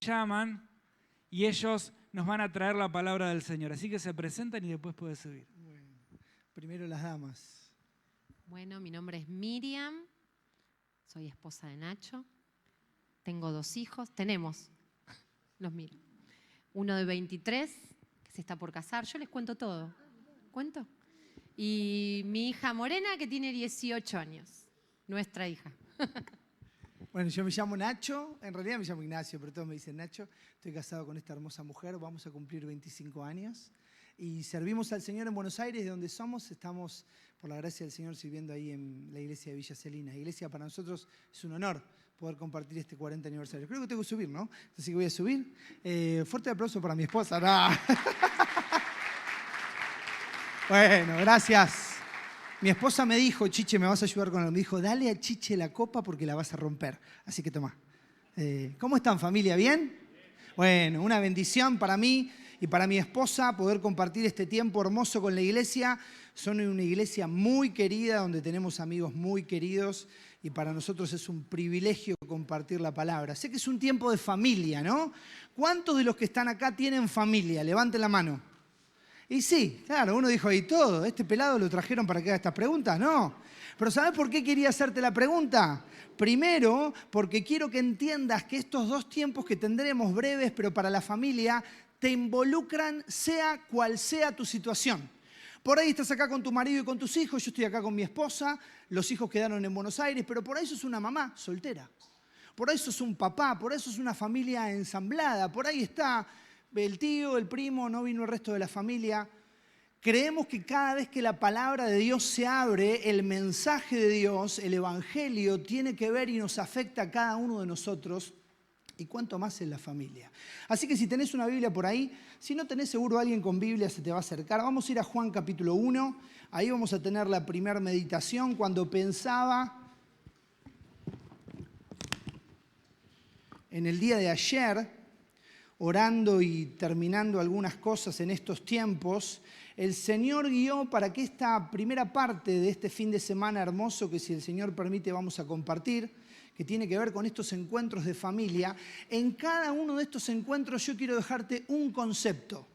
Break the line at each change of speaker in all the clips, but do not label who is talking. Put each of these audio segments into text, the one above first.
llaman y ellos nos van a traer la palabra del Señor. Así que se presentan y después puedes subir.
Bueno, primero las damas.
Bueno, mi nombre es Miriam, soy esposa de Nacho, tengo 2 hijos, los miro. Uno de 23, que se está por casar, yo les cuento todo. ¿Cuento? Y mi hija Morena, que tiene 18 años, nuestra hija.
Bueno, yo me llamo Nacho, en realidad me llamo Ignacio, pero todos me dicen Nacho. Estoy casado con esta hermosa mujer, vamos a cumplir 25 años. Y servimos al Señor en Buenos Aires, de donde somos. Estamos, por la gracia del Señor, sirviendo ahí en la iglesia de Villa Celina. Iglesia, para nosotros es un honor poder compartir este 40 aniversario. Creo que tengo que subir, ¿no? Así que voy a subir. Fuerte aplauso para mi esposa. ¡No! Bueno, gracias. Mi esposa me dijo, Chiche, ¿me vas a ayudar con algo? Me dijo, dale a Chiche la copa porque la vas a romper. Así que toma. ¿Cómo están, familia? ¿Bien? Bueno, una bendición para mí y para mi esposa poder compartir este tiempo hermoso con la iglesia. Son una iglesia muy querida, donde tenemos amigos muy queridos y para nosotros es un privilegio compartir la palabra. Sé que es un tiempo de familia, ¿no? ¿Cuántos de los que están acá tienen familia? Levanten la mano. Y sí, claro, uno dijo ahí todo. ¿Este pelado lo trajeron para que haga estas preguntas? No. Pero ¿sabes por qué quería hacerte la pregunta? Primero, porque quiero que entiendas que estos 2 tiempos que tendremos breves, pero para la familia, te involucran sea cual sea tu situación. Por ahí estás acá con tu marido y con tus hijos, yo estoy acá con mi esposa, los hijos quedaron en Buenos Aires, pero por ahí sos una mamá soltera. Por ahí sos un papá, por ahí sos una familia ensamblada, por ahí está el tío, el primo, no vino el resto de la familia. Creemos que cada vez que la palabra de Dios se abre, el mensaje de Dios, el evangelio, tiene que ver y nos afecta a cada uno de nosotros, y cuánto más en la familia. Así que si tenés una Biblia por ahí, si no tenés seguro alguien con Biblia se te va a acercar. Vamos a ir a Juan capítulo 1, ahí vamos a tener la primera meditación. Cuando pensaba en el día de ayer, orando y terminando algunas cosas en estos tiempos, el Señor guió para que esta primera parte de este fin de semana hermoso, que si el Señor permite vamos a compartir, que tiene que ver con estos encuentros de familia, en cada uno de estos encuentros yo quiero dejarte un concepto,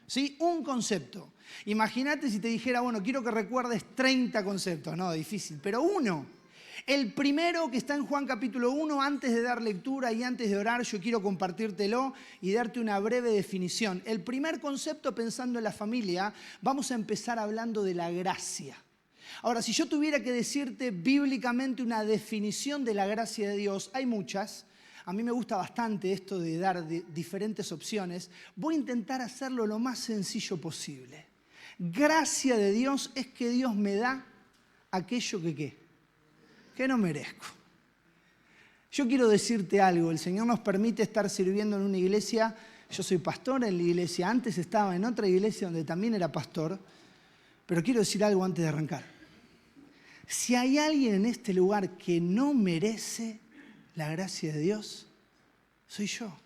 ¿sí? Un concepto. Imagínate si te dijera, bueno, quiero que recuerdes 30 conceptos, no, difícil, pero uno. El primero que está en Juan capítulo 1, antes de dar lectura y antes de orar, yo quiero compartírtelo y darte una breve definición. El primer concepto, pensando en la familia, vamos a empezar hablando de la gracia. Ahora, si yo tuviera que decirte bíblicamente una definición de la gracia de Dios, hay muchas. A mí me gusta bastante esto de dar diferentes opciones. Voy a intentar hacerlo lo más sencillo posible. Gracia de Dios es que Dios me da aquello que ¿qué? Que no merezco. Yo quiero decirte algo, el Señor nos permite estar sirviendo en una iglesia. Yo soy pastor en la iglesia, antes estaba en otra iglesia donde también era pastor, pero quiero decir algo antes de arrancar. Si hay alguien en este lugar que no merece la gracia de Dios, soy yo.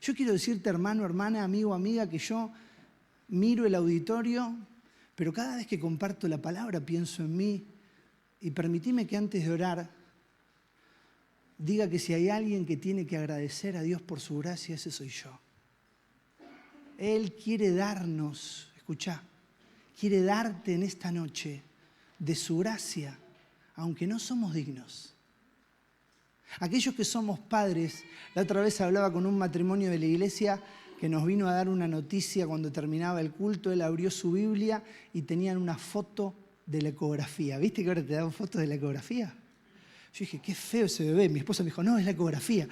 Yo quiero decirte, hermano, hermana, amigo, amiga, que yo miro el auditorio, pero cada vez que comparto la palabra pienso en mí. Y permitime que antes de orar diga que si hay alguien que tiene que agradecer a Dios por su gracia, ese soy yo. Él quiere darnos, escuchá, quiere darte en esta noche de su gracia, aunque no somos dignos. Aquellos que somos padres, la otra vez hablaba con un matrimonio de la iglesia que nos vino a dar una noticia cuando terminaba el culto. Él abrió su Biblia y tenían una foto de la ecografía. ¿Viste que ahora te dan fotos de la ecografía? Yo dije, qué feo ese bebé. Mi esposa me dijo, no, es la ecografía.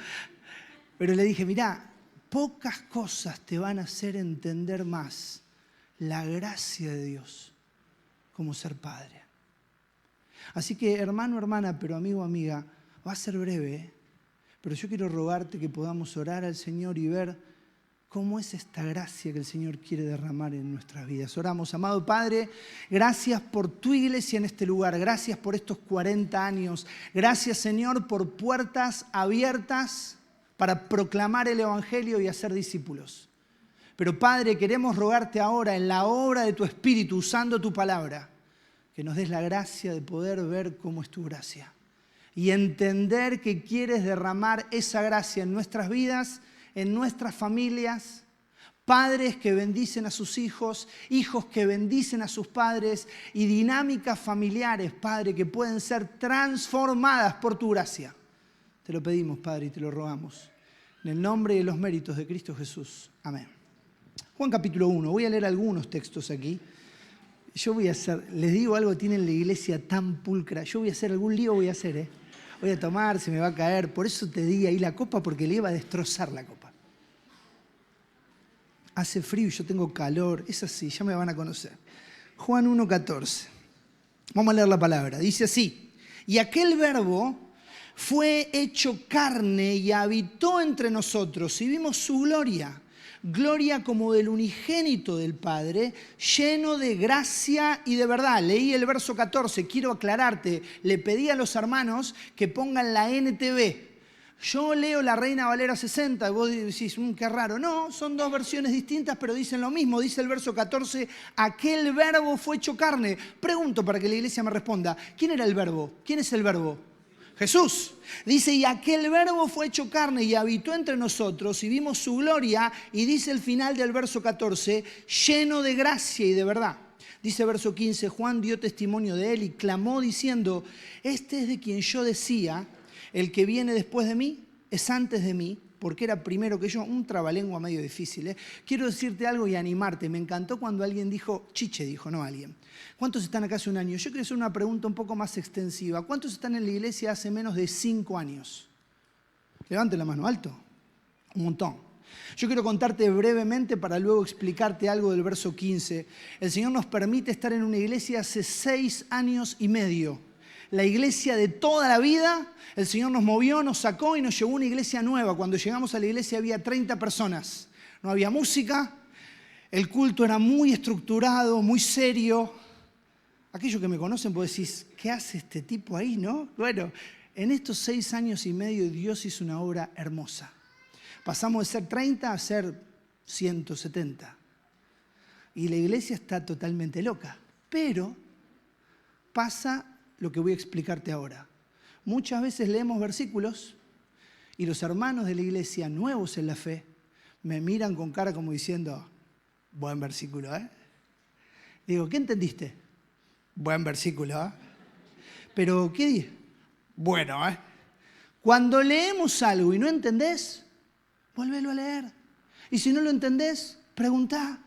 Pero le dije, mirá, pocas cosas te van a hacer entender más la gracia de Dios como ser padre. Así que, hermano, hermana, pero amigo, amiga, va a ser breve, ¿eh? Pero yo quiero rogarte que podamos orar al Señor y ver cómo es esta gracia que el Señor quiere derramar en nuestras vidas. Oramos, amado Padre, gracias por tu iglesia en este lugar. Gracias por estos 40 años. Gracias, Señor, por puertas abiertas para proclamar el evangelio y hacer discípulos. Pero, Padre, queremos rogarte ahora en la obra de tu Espíritu, usando tu palabra, que nos des la gracia de poder ver cómo es tu gracia. y entender que quieres derramar esa gracia en nuestras vidas, en nuestras familias. Padres que bendicen a sus hijos, hijos que bendicen a sus padres y dinámicas familiares, Padre, que pueden ser transformadas por tu gracia. Te lo pedimos, Padre, y te lo rogamos. En el nombre y en los méritos de Cristo Jesús. Amén. Juan capítulo 1. Voy a leer algunos textos aquí. Les digo algo, tienen la iglesia tan pulcra. Yo voy a hacer algún lío, voy a tomar, se me va a caer. Por eso te di ahí la copa, porque le iba a destrozar la copa. Hace frío y yo tengo calor. Es así, ya me van a conocer. Juan 1:14. Vamos a leer la palabra. Dice así: y aquel verbo fue hecho carne y habitó entre nosotros y vimos su gloria. Gloria como del unigénito del Padre, lleno de gracia y de verdad. Leí el verso 14, quiero aclararte. Le pedí a los hermanos que pongan la NTV. Yo leo la Reina Valera 60 y vos decís, qué raro. No, son dos versiones distintas, pero dicen lo mismo. Dice el verso 14, aquel verbo fue hecho carne. Pregunto para que la iglesia me responda, ¿quién era el verbo? ¿Quién es el verbo? Jesús. Dice, y aquel verbo fue hecho carne y habitó entre nosotros y vimos su gloria. Y dice el final del verso 14, lleno de gracia y de verdad. Dice verso 15, Juan dio testimonio de él y clamó diciendo, este es de quien yo decía, el que viene después de mí es antes de mí, porque era primero que yo. Un trabalengua medio difícil, Quiero decirte algo y animarte. Me encantó cuando alguien dijo, Chiche dijo, no alguien. ¿Cuántos están acá hace un año? Yo quiero hacer una pregunta un poco más extensiva. ¿Cuántos están en la iglesia hace menos de 5 años? Levanten la mano, alto. Un montón. Yo quiero contarte brevemente para luego explicarte algo del verso 15. El Señor nos permite estar en una iglesia hace 6 años y medio. La iglesia de toda la vida, el Señor nos movió, nos sacó y nos llevó a una iglesia nueva. Cuando llegamos a la iglesia había 30 personas. No había música, el culto era muy estructurado, muy serio. Aquellos que me conocen pueden decir, ¿qué hace este tipo ahí, no? Bueno, en estos 6 años y medio Dios hizo una obra hermosa. Pasamos de ser 30 a ser 170. Y la iglesia está totalmente loca. Pero pasa lo que voy a explicarte ahora. Muchas veces leemos versículos y los hermanos de la iglesia nuevos en la fe me miran con cara como diciendo, buen versículo, ¿eh? Digo, ¿qué entendiste? Buen versículo, ¿eh? Pero, ¿qué dice? Bueno, ¿eh? Cuando leemos algo y no entendés, volvelo a leer. Y si no lo entendés, preguntá.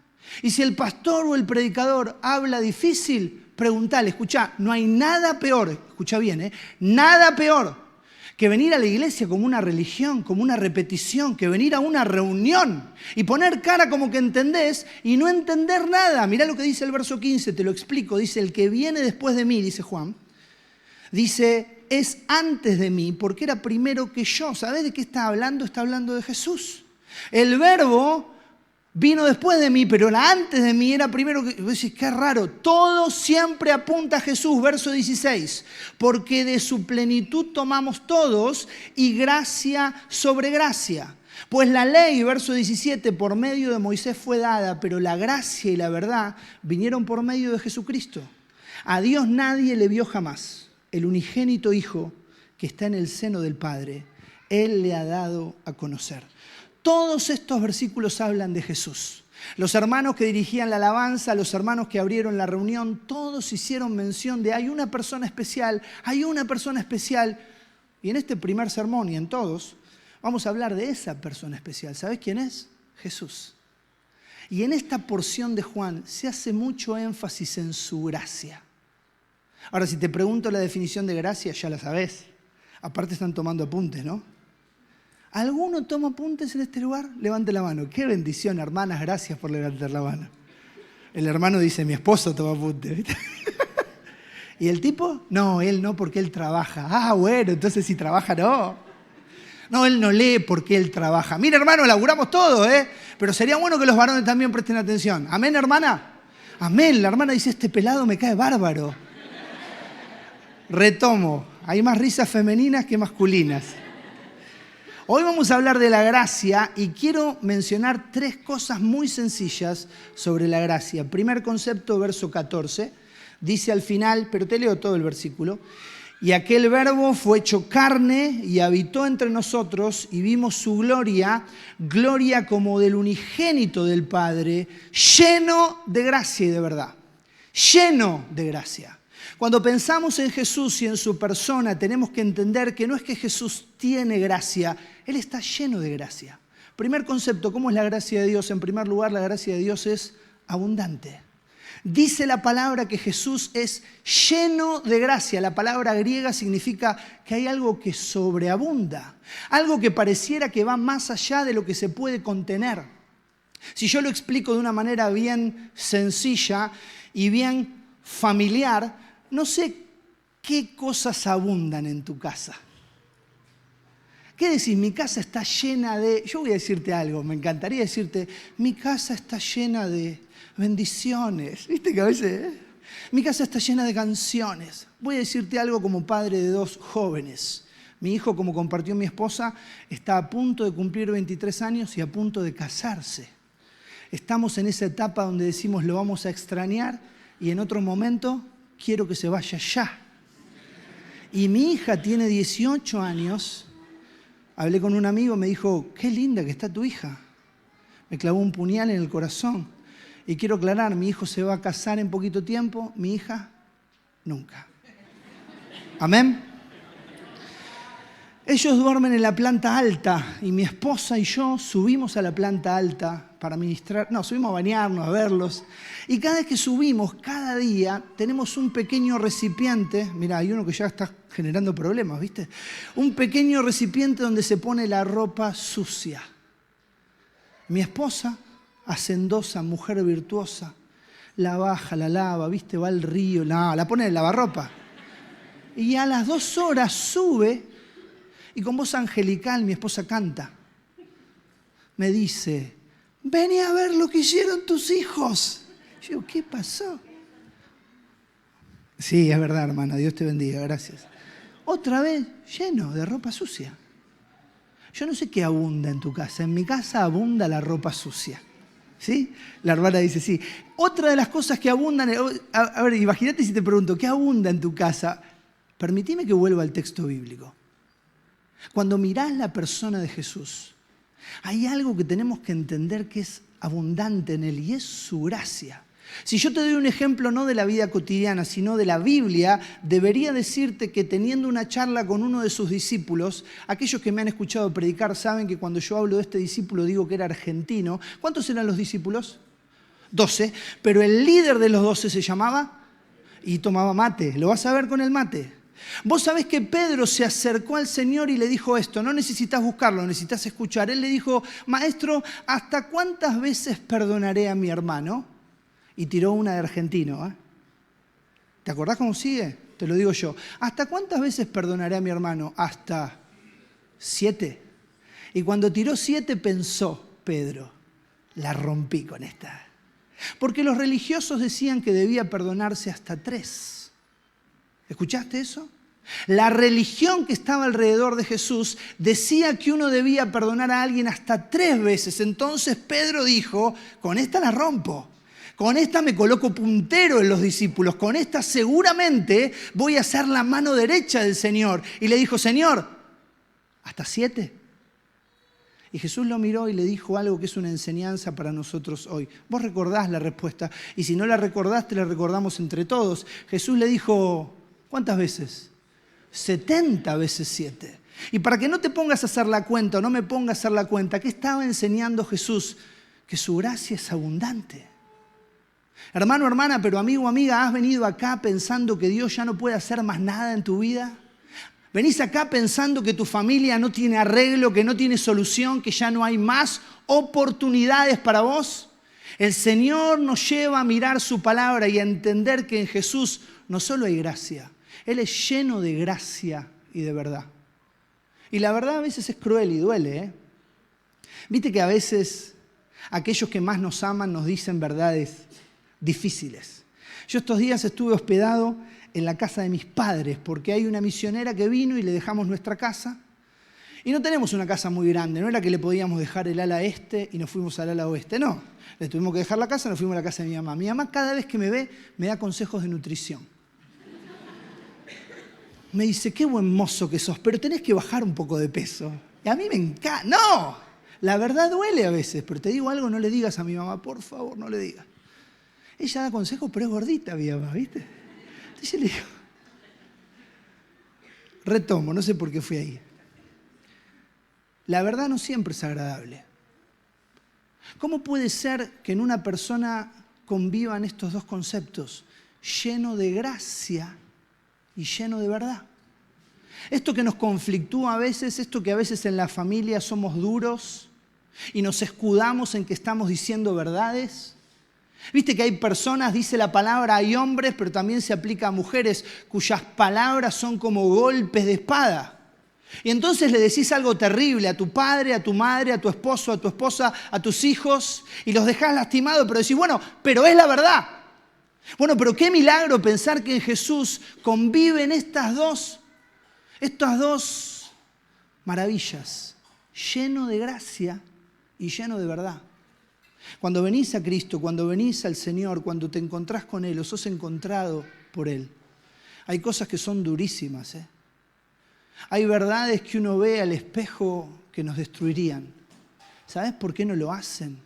Y si el pastor o el predicador habla difícil, preguntale. Escuchá, no hay nada peor, escuchá bien, nada peor que venir a la iglesia como una religión, como una repetición, que venir a una reunión y poner cara como que entendés y no entender nada. Mirá lo que dice el verso 15, te lo explico. Dice, el que viene después de mí, dice Juan, dice, es antes de mí porque era primero que yo. ¿Sabés de qué está hablando? Está hablando de Jesús. El verbo vino después de mí, pero antes de mí era primero que... Vos decís, qué raro. Todo siempre apunta a Jesús. Verso 16. Porque de su plenitud tomamos todos y gracia sobre gracia. Pues la ley, verso 17, por medio de Moisés fue dada, pero la gracia y la verdad vinieron por medio de Jesucristo. A Dios nadie le vio jamás. El unigénito Hijo que está en el seno del Padre, Él le ha dado a conocer. Todos estos versículos hablan de Jesús. Los hermanos que dirigían la alabanza, los hermanos que abrieron la reunión, todos hicieron mención de hay una persona especial, hay una persona especial. Y en este primer sermón y en todos, vamos a hablar de esa persona especial. ¿Sabés quién es? Jesús. Y en esta porción de Juan se hace mucho énfasis en su gracia. Ahora, si te pregunto la definición de gracia, ya la sabés. Aparte están tomando apuntes, ¿no? ¿Alguno toma apuntes en este lugar? Levante la mano. Qué bendición, hermanas, gracias por levantar la mano. El hermano dice, mi esposo toma apuntes, ¿viste? ¿Y el tipo? No, él no, porque él trabaja. Ah, bueno, entonces si trabaja, no. No, él no lee porque él trabaja. Mira, hermano, laburamos todo, pero sería bueno que los varones también presten atención. ¿Amén, hermana? Amén. La hermana dice, este pelado me cae bárbaro. Retomo. Hay más risas femeninas que masculinas. Hoy vamos a hablar de la gracia y quiero mencionar 3 cosas muy sencillas sobre la gracia. Primer concepto, verso 14, dice al final, pero te leo todo el versículo, Y aquel verbo fue hecho carne y habitó entre nosotros y vimos su gloria, gloria como del unigénito del Padre, lleno de gracia y de verdad. Lleno de gracia. Cuando pensamos en Jesús y en su persona, tenemos que entender que no es que Jesús tiene gracia, Él está lleno de gracia. Primer concepto, ¿cómo es la gracia de Dios? En primer lugar, la gracia de Dios es abundante. Dice la palabra que Jesús es lleno de gracia. La palabra griega significa que hay algo que sobreabunda, algo que pareciera que va más allá de lo que se puede contener. Si yo lo explico de una manera bien sencilla y bien familiar, no sé qué cosas abundan en tu casa. ¿Qué decís? Mi casa está llena de... Yo voy a decirte algo, me encantaría decirte, mi casa está llena de bendiciones. ¿Viste que a veces? Mi casa está llena de canciones. Voy a decirte algo como padre de 2 jóvenes. Mi hijo, como compartió mi esposa, está a punto de cumplir 23 años y a punto de casarse. Estamos en esa etapa donde decimos lo vamos a extrañar y en otro momento quiero que se vaya ya. Y mi hija tiene 18 años. Hablé con un amigo, me dijo, qué linda que está tu hija. Me clavó un puñal en el corazón. Y quiero aclarar, mi hijo se va a casar en poquito tiempo, mi hija nunca. Amén. Ellos duermen en la planta alta y mi esposa y yo subimos a la planta alta para ministrar. No, subimos a bañarnos, a verlos. Y cada vez que subimos, cada día, tenemos un pequeño recipiente. Mirá, hay uno que ya está generando problemas, ¿viste? Un pequeño recipiente donde se pone la ropa sucia. Mi esposa, hacendosa, mujer virtuosa, la baja, la lava, ¿viste? Va al río, la pone en el lavarropa. Y a las 2 horas sube y con voz angelical mi esposa canta. Me dice, vení a ver lo que hicieron tus hijos. Yo digo, ¿qué pasó? Sí, es verdad, hermana, Dios te bendiga, gracias. Otra vez lleno de ropa sucia. Yo no sé qué abunda en tu casa. En mi casa abunda la ropa sucia. ¿Sí? La hermana dice, sí. Otra de las cosas que abundan... A ver, imagínate si te pregunto, ¿qué abunda en tu casa? Permitime que vuelva al texto bíblico. Cuando mirás la persona de Jesús, hay algo que tenemos que entender que es abundante en Él y es su gracia. Si yo te doy un ejemplo no de la vida cotidiana, sino de la Biblia, debería decirte que teniendo una charla con uno de sus discípulos, aquellos que me han escuchado predicar saben que cuando yo hablo de este discípulo digo que era argentino. ¿Cuántos eran los discípulos? 12, pero el líder de los 12 se llamaba y tomaba mate. Lo vas a ver con el mate. Vos sabés que Pedro se acercó al Señor y le dijo esto, no necesitas buscarlo, necesitas escuchar. Él le dijo, maestro, ¿hasta cuántas veces perdonaré a mi hermano? Y tiró una de argentino. ¿Eh? ¿Te acordás cómo sigue? Te lo digo yo. ¿Hasta cuántas veces perdonaré a mi hermano? Hasta 7. Y cuando tiró 7 pensó, Pedro, la rompí con esta. Porque los religiosos decían que debía perdonarse hasta 3. ¿Escuchaste eso? La religión que estaba alrededor de Jesús decía que uno debía perdonar a alguien hasta 3 veces. Entonces Pedro dijo, con esta la rompo. Con esta me coloco puntero en los discípulos. Con esta seguramente voy a ser la mano derecha del Señor. Y le dijo, Señor, ¿hasta 7? Y Jesús lo miró y le dijo algo que es una enseñanza para nosotros hoy. Vos recordás la respuesta. Y si no la recordás, te la recordamos entre todos. Jesús le dijo, ¿cuántas veces? 70 veces 7. Y para que no te pongas a hacer la cuenta o no me pongas a hacer la cuenta, ¿qué estaba enseñando Jesús? Que su gracia es abundante. Hermano, hermana, pero amigo, amiga, ¿has venido acá pensando que Dios ya no puede hacer más nada en tu vida? ¿Venís acá pensando que tu familia no tiene arreglo, que no tiene solución, que ya no hay más oportunidades para vos? El Señor nos lleva a mirar su palabra y a entender que en Jesús no solo hay gracia, Él es lleno de gracia y de verdad. Y la verdad a veces es cruel y duele, ¿eh? Viste que a veces aquellos que más nos aman nos dicen verdades difíciles. Yo estos días estuve hospedado en la casa de mis padres porque hay una misionera que vino y le dejamos nuestra casa. Y no tenemos una casa muy grande, no era que le podíamos dejar el ala este y nos fuimos al ala oeste, no. Le tuvimos que dejar la casa y nos fuimos a la casa de mi mamá. Mi mamá cada vez que me ve me da consejos de nutrición. me dice, qué buen mozo que sos, pero tenés que bajar un poco de peso. Y a mí me encanta. ¡No! La verdad duele a veces, pero te digo algo, no le digas a mi mamá, por favor, no le digas. Ella da consejos, pero es gordita mi mamá, ¿viste? Entonces yo le digo, retomo, no sé por qué fui ahí. La verdad no siempre es agradable. ¿Cómo puede ser que en una persona convivan estos dos conceptos? Lleno de gracia y lleno de verdad. Esto que nos conflictúa a veces, esto que a veces en la familia somos duros y nos escudamos en que estamos diciendo verdades. Viste que hay personas, dice la palabra, hay hombres, pero también se aplica a mujeres cuyas palabras son como golpes de espada. Y entonces le decís algo terrible a tu padre, a tu madre, a tu esposo, a tu esposa, a tus hijos, y los dejás lastimados, pero decís, bueno, pero es la verdad. Bueno, pero qué milagro pensar que en Jesús conviven estas dos maravillas, lleno de gracia y lleno de verdad. Cuando venís a Cristo, cuando venís al Señor, cuando te encontrás con Él o sos encontrado por Él, hay cosas que son durísimas, ¿eh? Hay verdades que uno ve al espejo que nos destruirían. ¿Sabes por qué no lo hacen?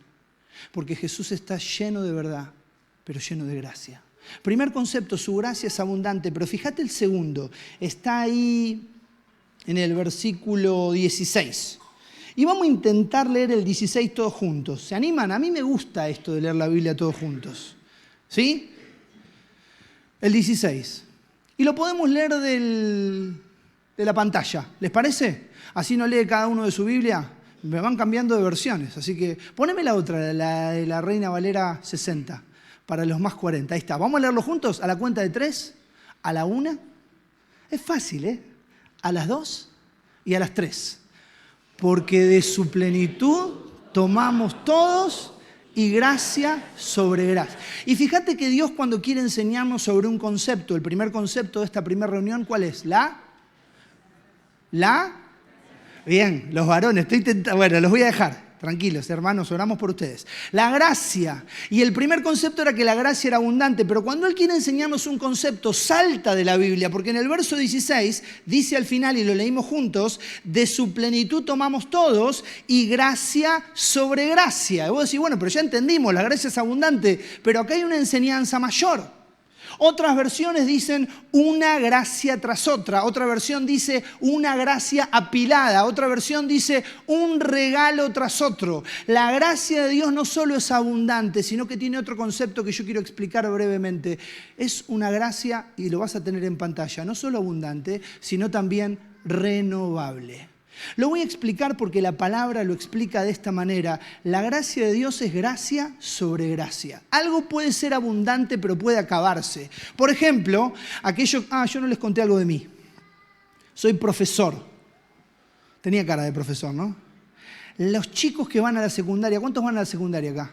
Porque Jesús está lleno de verdad, pero lleno de gracia. Primer concepto, su gracia es abundante, pero fíjate el segundo, está ahí en el versículo 16. Y vamos a intentar leer el 16 todos juntos. ¿Se animan? A mí me gusta esto de leer la Biblia todos juntos. ¿Sí? El 16. Y lo podemos leer de la pantalla. ¿Les parece? Así no lee cada uno de su Biblia. Me van cambiando de versiones. Así que poneme la otra, la de la Reina Valera 60, para los más 40. Ahí está. Vamos a leerlo juntos a la cuenta de 3, a la 1. Es fácil, ¿eh? A las 2 y a las 3. Porque de su plenitud tomamos todos y gracia sobre gracia. Y fíjate que Dios cuando quiere enseñarnos sobre un concepto, el primer concepto de esta primera reunión, ¿cuál es? Bien, los varones, bueno, los voy a dejar. Tranquilos, hermanos, oramos por ustedes. La gracia. Y el primer concepto era que la gracia era abundante, pero cuando Él quiere enseñarnos un concepto, salta de la Biblia, porque en el verso 16 dice al final, y lo leímos juntos, de su plenitud tomamos todos y gracia sobre gracia. Y vos decís, bueno, pero ya entendimos, la gracia es abundante, pero acá hay una enseñanza mayor. Otras versiones dicen una gracia tras otra. Otra versión dice una gracia apilada. Otra versión dice un regalo tras otro. La gracia de Dios no solo es abundante, sino que tiene otro concepto que yo quiero explicar brevemente. Es una gracia, y lo vas a tener en pantalla, no solo abundante, sino también renovable. Lo voy a explicar porque la palabra lo explica de esta manera. La gracia de Dios es gracia sobre gracia. Algo puede ser abundante, pero puede acabarse. Por ejemplo, yo no les conté algo de mí. Soy profesor. Tenía cara de profesor, ¿no? Los chicos que van a la secundaria, ¿cuántos van a la secundaria acá?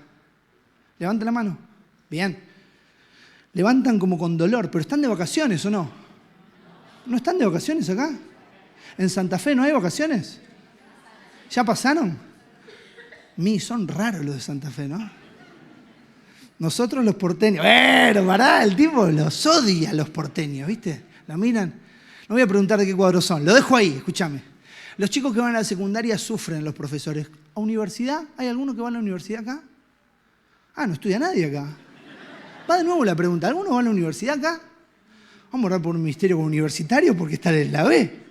Levanten la mano. Bien. Levantan como con dolor, pero ¿están de vacaciones o no? ¿No están de vacaciones acá? ¿En Santa Fe no hay vacaciones? ¿Ya pasaron? Son raros los de Santa Fe, ¿no? Nosotros los porteños, bueno, pará, el tipo los odia a los porteños, ¿viste? Lo miran. No voy a preguntar de qué cuadro son, lo dejo ahí, escúchame. Los chicos que van a la secundaria sufren los profesores. ¿A universidad? ¿Hay alguno que va a la universidad acá? No estudia nadie acá. Va de nuevo la pregunta, ¿alguno va a la universidad acá? Vamos a orar por un ministerio universitario porque está en la B.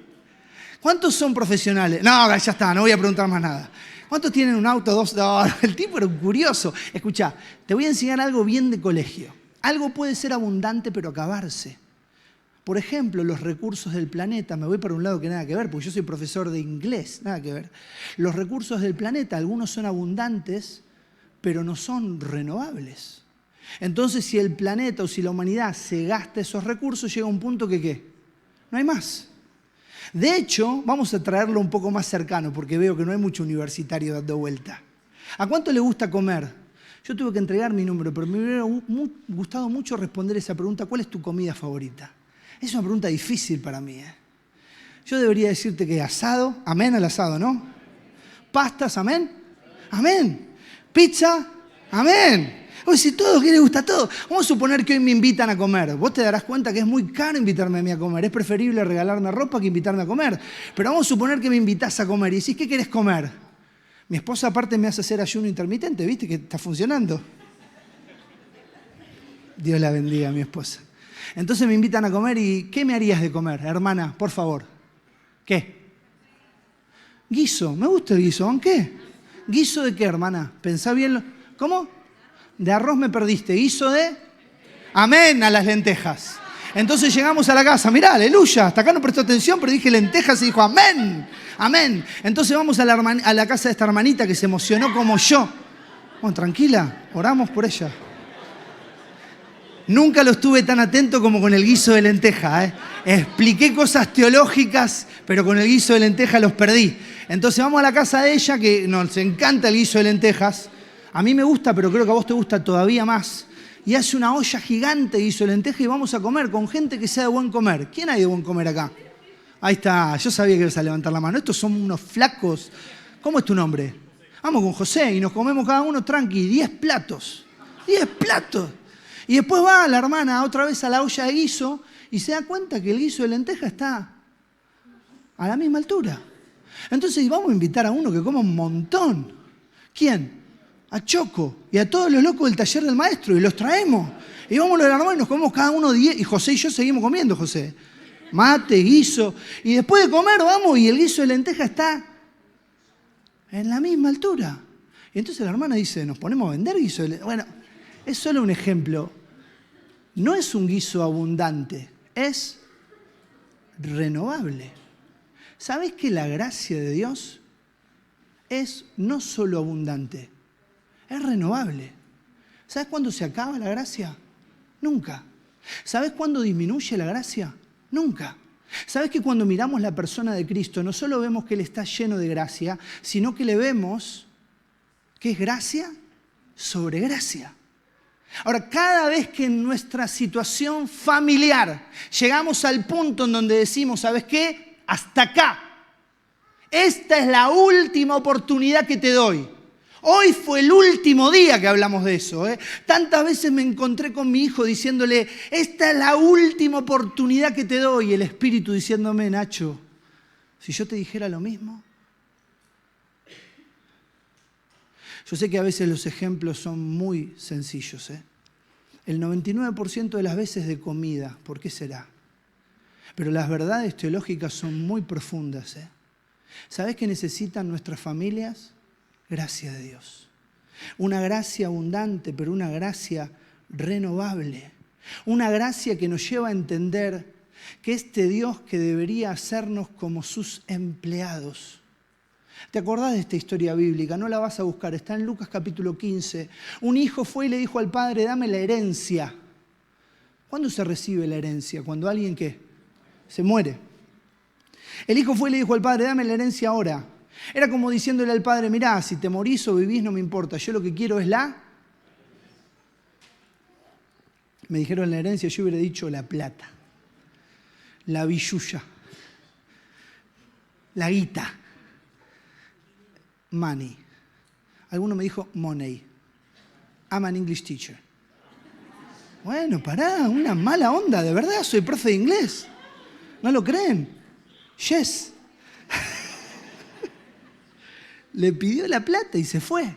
¿Cuántos son profesionales? No, ya está, no voy a preguntar más nada. ¿Cuántos tienen un auto, 2? No, el tipo era un curioso. Escuchá, te voy a enseñar algo bien de colegio. Algo puede ser abundante, pero acabarse. Por ejemplo, los recursos del planeta. Me voy para un lado que nada que ver, porque yo soy profesor de inglés, nada que ver. Los recursos del planeta, algunos son abundantes, pero no son renovables. Entonces, si el planeta o si la humanidad se gasta esos recursos, llega un punto que ¿qué? No hay más. De hecho, vamos a traerlo un poco más cercano, porque veo que no hay mucho universitario dando vuelta. ¿A cuánto le gusta comer? Yo tuve que entregar mi número, pero me hubiera gustado mucho responder esa pregunta. ¿Cuál es tu comida favorita? Es una pregunta difícil para mí, ¿eh? Yo debería decirte que asado, amén al asado, ¿no? Pastas, amén. Amén. Pizza, amén. Oye, si todo, ¿qué le gusta todo? Vamos a suponer que hoy me invitan a comer. Vos te darás cuenta que es muy caro invitarme a mí a comer. Es preferible regalarme ropa que invitarme a comer. Pero vamos a suponer que me invitás a comer y decís, ¿qué querés comer? Mi esposa aparte me hace hacer ayuno intermitente, ¿viste? Que está funcionando. Dios la bendiga a mi esposa. Entonces me invitan a comer y ¿qué me harías de comer, hermana? Por favor. ¿Qué? Guiso. Me gusta el guiso. ¿En qué? ¿Guiso de qué, hermana? Pensá bien. ¿Cómo? De arroz me perdiste. ¿Guiso de? Amén a las lentejas. Entonces llegamos a la casa. Mirá, aleluya. Hasta acá no prestó atención, pero dije lentejas y dijo amén. Amén. Entonces vamos a la casa de esta hermanita que se emocionó como yo. Bueno, tranquila. Oramos por ella. Nunca lo estuve tan atento como con el guiso de lenteja. Expliqué cosas teológicas, pero con el guiso de lenteja los perdí. Entonces vamos a la casa de ella, que nos encanta el guiso de lentejas. A mí me gusta, pero creo que a vos te gusta todavía más. Y hace una olla gigante de guiso de lenteja y vamos a comer con gente que sea de buen comer. ¿Quién hay de buen comer acá? Ahí está, yo sabía que ibas a levantar la mano. Estos son unos flacos. ¿Cómo es tu nombre? Vamos con José y nos comemos cada uno tranqui, 10 platos. 10 platos. Y después va la hermana otra vez a la olla de guiso y se da cuenta que el guiso de lenteja está a la misma altura. Entonces vamos a invitar a uno que coma un montón. ¿Quién? A Choco y a todos los locos del taller del maestro y los traemos. Y vamos a la hermana y nos comemos cada uno 10. Y José y yo seguimos comiendo, José. Mate, guiso. Y después de comer vamos y el guiso de lenteja está en la misma altura. Y entonces la hermana dice, ¿nos ponemos a vender guiso de lenteja? Bueno, es solo un ejemplo. No es un guiso abundante, es renovable. ¿Sabes que la gracia de Dios es no solo abundante, es renovable? ¿Sabes cuándo se acaba la gracia? Nunca. ¿Sabes cuándo disminuye la gracia? Nunca. ¿Sabes que cuando miramos la persona de Cristo no solo vemos que Él está lleno de gracia, sino que le vemos que es gracia sobre gracia? Ahora, cada vez que en nuestra situación familiar llegamos al punto en donde decimos, ¿sabes qué? Hasta acá. Esta es la última oportunidad que te doy. Hoy fue el último día que hablamos de eso. Tantas veces me encontré con mi hijo diciéndole, esta es la última oportunidad que te doy. Y el Espíritu diciéndome, Nacho, si yo te dijera lo mismo. Yo sé que a veces los ejemplos son muy sencillos. El 99% de las veces de comida, ¿por qué será? Pero las verdades teológicas son muy profundas. ¿Sabes qué necesitan nuestras familias? Gracia de Dios. Una gracia abundante, pero una gracia renovable. Una gracia que nos lleva a entender que este Dios que debería hacernos como sus empleados. ¿Te acordás de esta historia bíblica? No la vas a buscar, está en Lucas capítulo 15. Un hijo fue y le dijo al padre, dame la herencia. ¿Cuándo se recibe la herencia? ¿Cuando alguien qué? Se muere. El hijo fue y le dijo al padre, dame la herencia ahora. Era como diciéndole al padre, mirá, si te morís o vivís no me importa, yo lo que quiero es la... Me dijeron la herencia, yo hubiera dicho la plata, la billulla, la guita. Money. Alguno me dijo money. I'm an English teacher. Bueno, pará, una mala onda, de verdad, soy profe de inglés. ¿No lo creen? Yes. Le pidió la plata y se fue.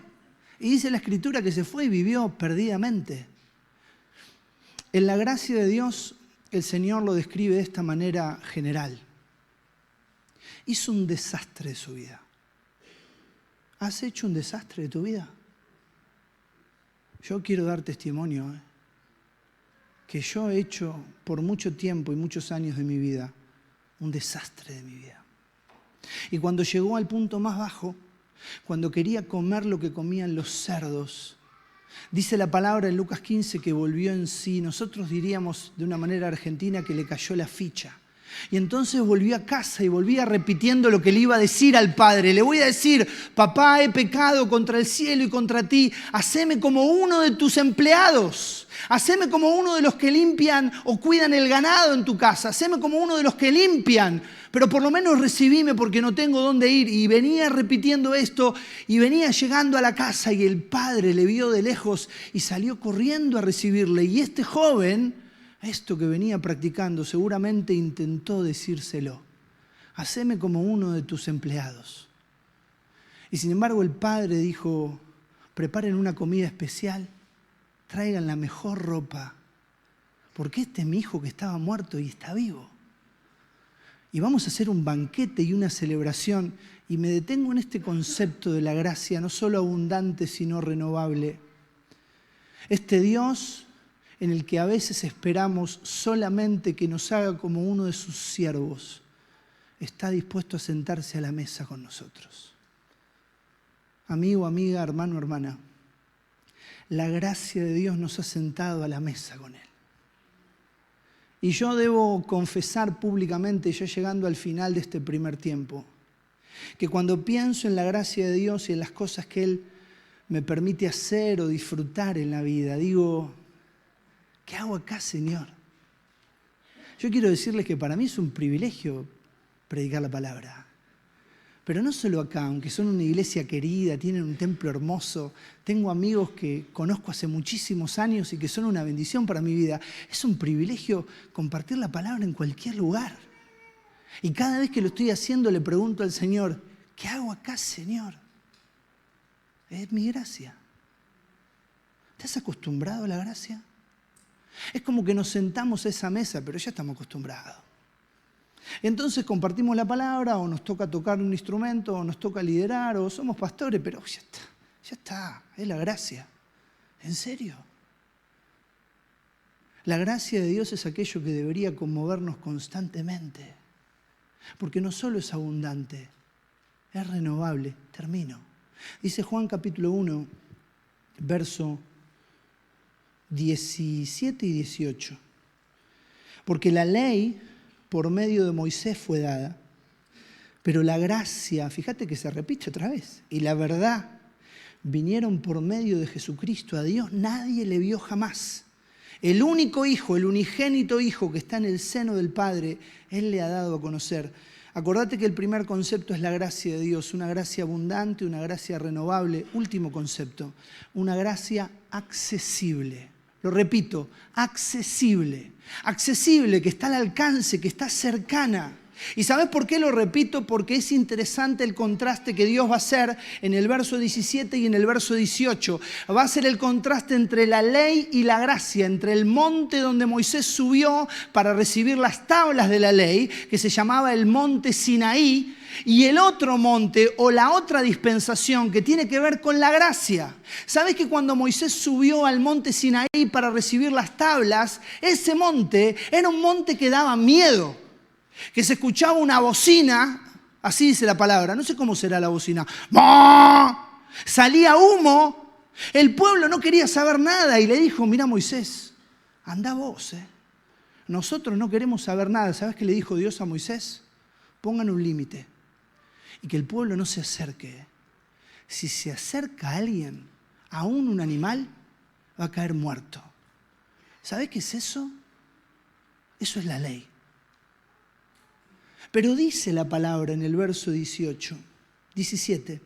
Y dice la Escritura que se fue y vivió perdidamente. En la gracia de Dios, el Señor lo describe de esta manera general. Hizo un desastre de su vida. ¿Has hecho un desastre de tu vida? Yo quiero dar testimonio que yo he hecho por mucho tiempo y muchos años de mi vida un desastre de mi vida. Y cuando llegó al punto más bajo, cuando quería comer lo que comían los cerdos, dice la palabra en Lucas 15 que volvió en sí. Nosotros diríamos de una manera argentina que le cayó la ficha. Y entonces volvió a casa y volvía repitiendo lo que le iba a decir al padre. Le voy a decir, papá, he pecado contra el cielo y contra ti. Haceme como uno de tus empleados. Haceme como uno de los que limpian o cuidan el ganado en tu casa. Haceme como uno de los que limpian. Pero por lo menos recibime porque no tengo dónde ir. Y venía repitiendo esto y venía llegando a la casa y el padre le vio de lejos y salió corriendo a recibirle. Y este joven, esto que venía practicando, seguramente intentó decírselo. Haceme como uno de tus empleados. Y sin embargo el padre dijo, preparen una comida especial, traigan la mejor ropa, porque este es mi hijo que estaba muerto y está vivo. Y vamos a hacer un banquete y una celebración. Y me detengo en este concepto de la gracia, no solo abundante, sino renovable. Este Dios en el que a veces esperamos solamente que nos haga como uno de sus siervos, está dispuesto a sentarse a la mesa con nosotros. Amigo, amiga, hermano, hermana, la gracia de Dios nos ha sentado a la mesa con Él. Y yo debo confesar públicamente, ya llegando al final de este primer tiempo, que cuando pienso en la gracia de Dios y en las cosas que Él me permite hacer o disfrutar en la vida, digo, ¿qué hago acá, Señor? Yo quiero decirles que para mí es un privilegio predicar la palabra. Pero no solo acá, aunque son una iglesia querida, tienen un templo hermoso, tengo amigos que conozco hace muchísimos años y que son una bendición para mi vida. Es un privilegio compartir la palabra en cualquier lugar. Y cada vez que lo estoy haciendo le pregunto al Señor, ¿qué hago acá, Señor? Es mi gracia. ¿Te has acostumbrado a la gracia? Es como que nos sentamos a esa mesa, pero ya estamos acostumbrados. Entonces compartimos la palabra, o nos toca tocar un instrumento, o nos toca liderar, o somos pastores, pero ya está, es la gracia. ¿En serio? La gracia de Dios es aquello que debería conmovernos constantemente, porque no solo es abundante, es renovable. Termino. Dice Juan capítulo 1, verso 17 y 18. Porque la ley por medio de Moisés fue dada, pero la gracia, fíjate que se repite otra vez, y la verdad vinieron por medio de Jesucristo. A Dios nadie le vio jamás. El único Hijo, el unigénito Hijo que está en el seno del Padre, Él le ha dado a conocer. Acordate que el primer concepto es la gracia de Dios, una gracia abundante, una gracia renovable. Último concepto, una gracia accesible. Lo repito, accesible. Accesible, que está al alcance, que está cercana. ¿Y sabes por qué lo repito? Porque es interesante el contraste que Dios va a hacer en el verso 17 y en el verso 18. Va a ser el contraste entre la ley y la gracia, entre el monte donde Moisés subió para recibir las tablas de la ley, que se llamaba el monte Sinaí, y el otro monte o la otra dispensación que tiene que ver con la gracia. ¿Sabes que cuando Moisés subió al monte Sinaí para recibir las tablas, ese monte era un monte que daba miedo? Que se escuchaba una bocina, así dice la palabra, no sé cómo será la bocina, ¡bah! Salía humo, el pueblo no quería saber nada y le dijo, mira Moisés, anda vos, nosotros no queremos saber nada. ¿Sabes qué le dijo Dios a Moisés? Pongan un límite y que el pueblo no se acerque. Si se acerca a alguien, aún un animal, va a caer muerto. ¿Sabes qué es eso? Eso es la ley. Pero dice la palabra en el verso 17,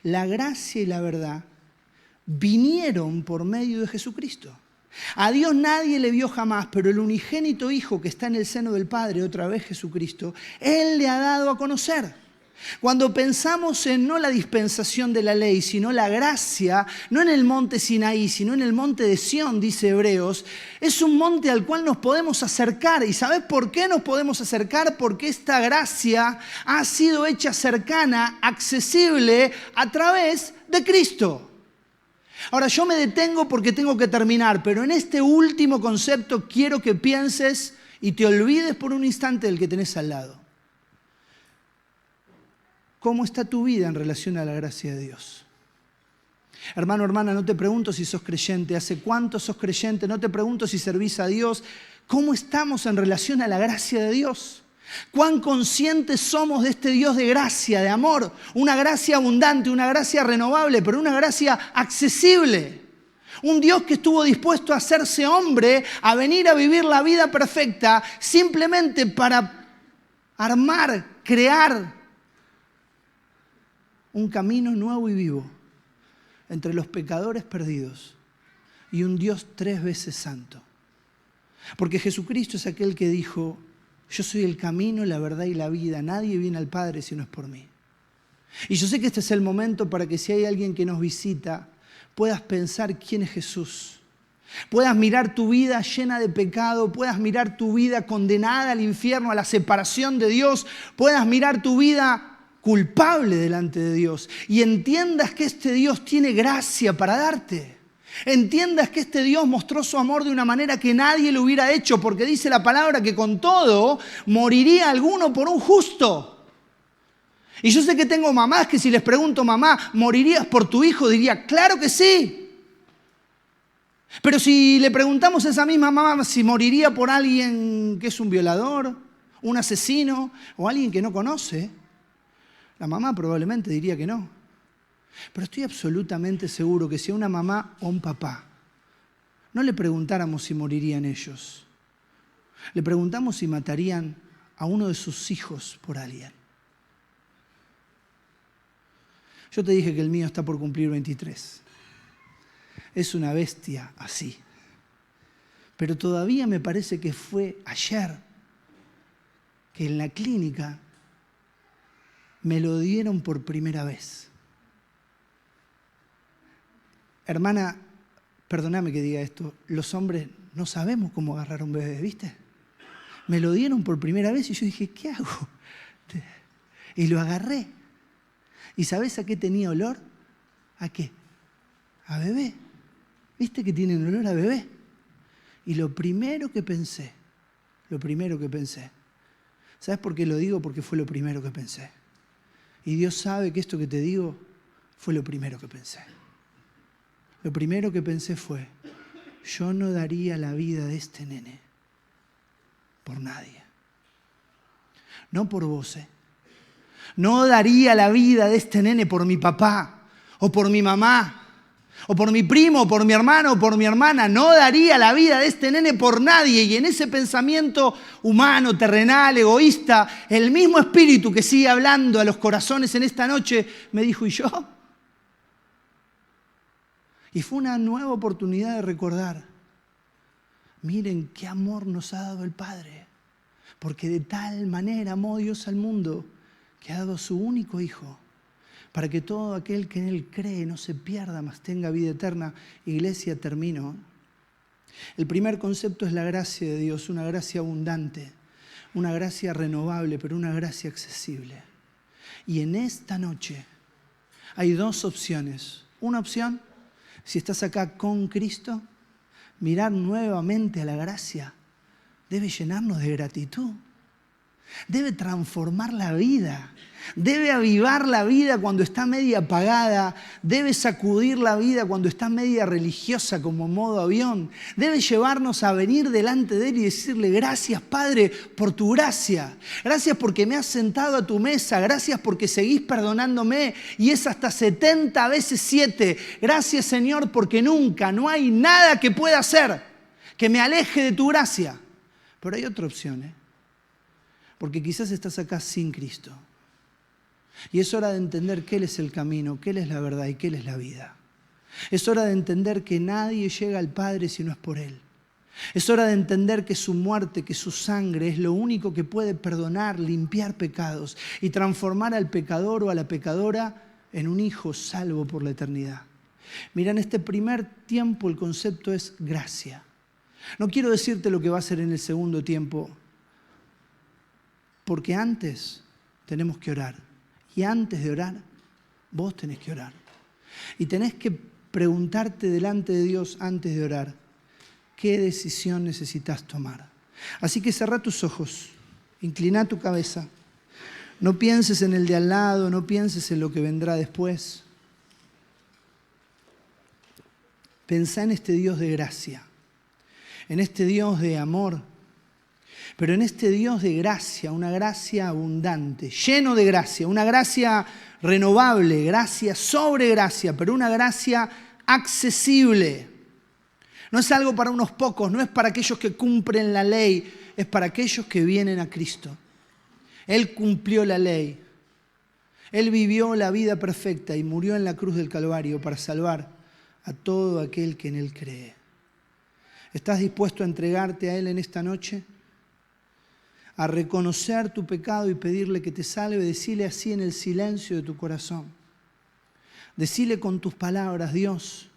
la gracia y la verdad vinieron por medio de Jesucristo. A Dios nadie le vio jamás, pero el unigénito Hijo que está en el seno del Padre, otra vez Jesucristo, Él le ha dado a conocer. Cuando pensamos en no la dispensación de la ley, sino la gracia, no en el monte Sinaí, sino en el monte de Sión, dice Hebreos, es un monte al cual nos podemos acercar. ¿Y sabes por qué nos podemos acercar? Porque esta gracia ha sido hecha cercana, accesible a través de Cristo. Ahora yo me detengo porque tengo que terminar, pero en este último concepto quiero que pienses y te olvides por un instante del que tenés al lado. ¿Cómo está tu vida en relación a la gracia de Dios? Hermano, hermana, no te pregunto si sos creyente, ¿hace cuánto sos creyente? No te pregunto si servís a Dios. ¿Cómo estamos en relación a la gracia de Dios? Cuán conscientes somos de este Dios de gracia, de amor, una gracia abundante, una gracia renovable, pero una gracia accesible. Un Dios que estuvo dispuesto a hacerse hombre, a venir a vivir la vida perfecta, simplemente para armar, crear un camino nuevo y vivo entre los pecadores perdidos y un Dios 3 veces santo. Porque Jesucristo es aquel que dijo: yo soy el camino, la verdad y la vida. Nadie viene al Padre si no es por mí. Y yo sé que este es el momento para que si hay alguien que nos visita, puedas pensar quién es Jesús. Puedas mirar tu vida llena de pecado, puedas mirar tu vida condenada al infierno, a la separación de Dios, puedas mirar tu vida culpable delante de Dios y entiendas que este Dios tiene gracia para darte. Entiendas que este Dios mostró su amor de una manera que nadie lo hubiera hecho, porque dice la palabra que con todo moriría alguno por un justo. Y yo sé que tengo mamás que si les pregunto: mamá, ¿morirías por tu hijo? Diría: claro que sí. Pero si le preguntamos a esa misma mamá si moriría por alguien que es un violador, un asesino o alguien que no conoce, la mamá probablemente diría que no. Pero estoy absolutamente seguro que si a una mamá o a un papá no le preguntáramos si morirían ellos, le preguntamos si matarían a uno de sus hijos por alguien. Yo te dije que el mío está por cumplir 23. Es una bestia así. Pero todavía me parece que fue ayer que en la clínica me lo dieron por primera vez. Hermana, perdóname que diga esto, los hombres no sabemos cómo agarrar a un bebé, ¿viste? Me lo dieron por primera vez y yo dije: ¿qué hago? Y lo agarré. ¿Y sabés a qué tenía olor? ¿A qué? A bebé. ¿Viste que tienen olor a bebé? Y lo primero que pensé, ¿sabes por qué lo digo? Porque fue lo primero que pensé. Y Dios sabe que esto que te digo fue lo primero que pensé. Lo primero que pensé fue: yo no daría la vida de este nene por nadie. No por vos, No daría la vida de este nene por mi papá, o por mi mamá, o por mi primo, o por mi hermano, o por mi hermana. No daría la vida de este nene por nadie. Y en ese pensamiento humano, terrenal, egoísta, el mismo espíritu que sigue hablando a los corazones en esta noche me dijo: ¿y yo? Y fue una nueva oportunidad de recordar: miren qué amor nos ha dado el Padre, porque de tal manera amó Dios al mundo que ha dado su único Hijo, para que todo aquel que en Él cree no se pierda, mas tenga vida eterna. Iglesia, termino. El primer concepto es la gracia de Dios, una gracia abundante, una gracia renovable, pero una gracia accesible. Y en esta noche hay 2 opciones. Una opción: si estás acá con Cristo, mirar nuevamente a la gracia debe llenarnos de gratitud. Debe transformar la vida. Debe avivar la vida cuando está media apagada. Debe sacudir la vida cuando está media religiosa como modo avión. Debe llevarnos a venir delante de Él y decirle: gracias, Padre, por tu gracia. Gracias porque me has sentado a tu mesa. Gracias porque seguís perdonándome y es hasta 70 veces 7. Gracias, Señor, porque nunca, no hay nada que pueda hacer que me aleje de tu gracia. Pero hay otra opción, porque quizás estás acá sin Cristo. Y es hora de entender que Él es el camino, que Él es la verdad y que Él es la vida. Es hora de entender que nadie llega al Padre si no es por Él. Es hora de entender que su muerte, que su sangre es lo único que puede perdonar, limpiar pecados y transformar al pecador o a la pecadora en un hijo salvo por la eternidad. Mira, en este primer tiempo el concepto es gracia. No quiero decirte lo que va a ser en el segundo tiempo, porque antes tenemos que orar. Y antes de orar, vos tenés que orar. Y tenés que preguntarte delante de Dios antes de orar: ¿qué decisión necesitas tomar? Así que cerrá tus ojos, inclina tu cabeza. No pienses en el de al lado, no pienses en lo que vendrá después. Pensá en este Dios de gracia, en este Dios de amor. Pero en este Dios de gracia, una gracia abundante, lleno de gracia, una gracia renovable, gracia sobre gracia, pero una gracia accesible. No es algo para unos pocos, no es para aquellos que cumplen la ley, es para aquellos que vienen a Cristo. Él cumplió la ley. Él vivió la vida perfecta y murió en la cruz del Calvario para salvar a todo aquel que en Él cree. ¿Estás dispuesto a entregarte a Él en esta noche? A reconocer tu pecado y pedirle que te salve. Decile así en el silencio de tu corazón. Decile con tus palabras: Dios,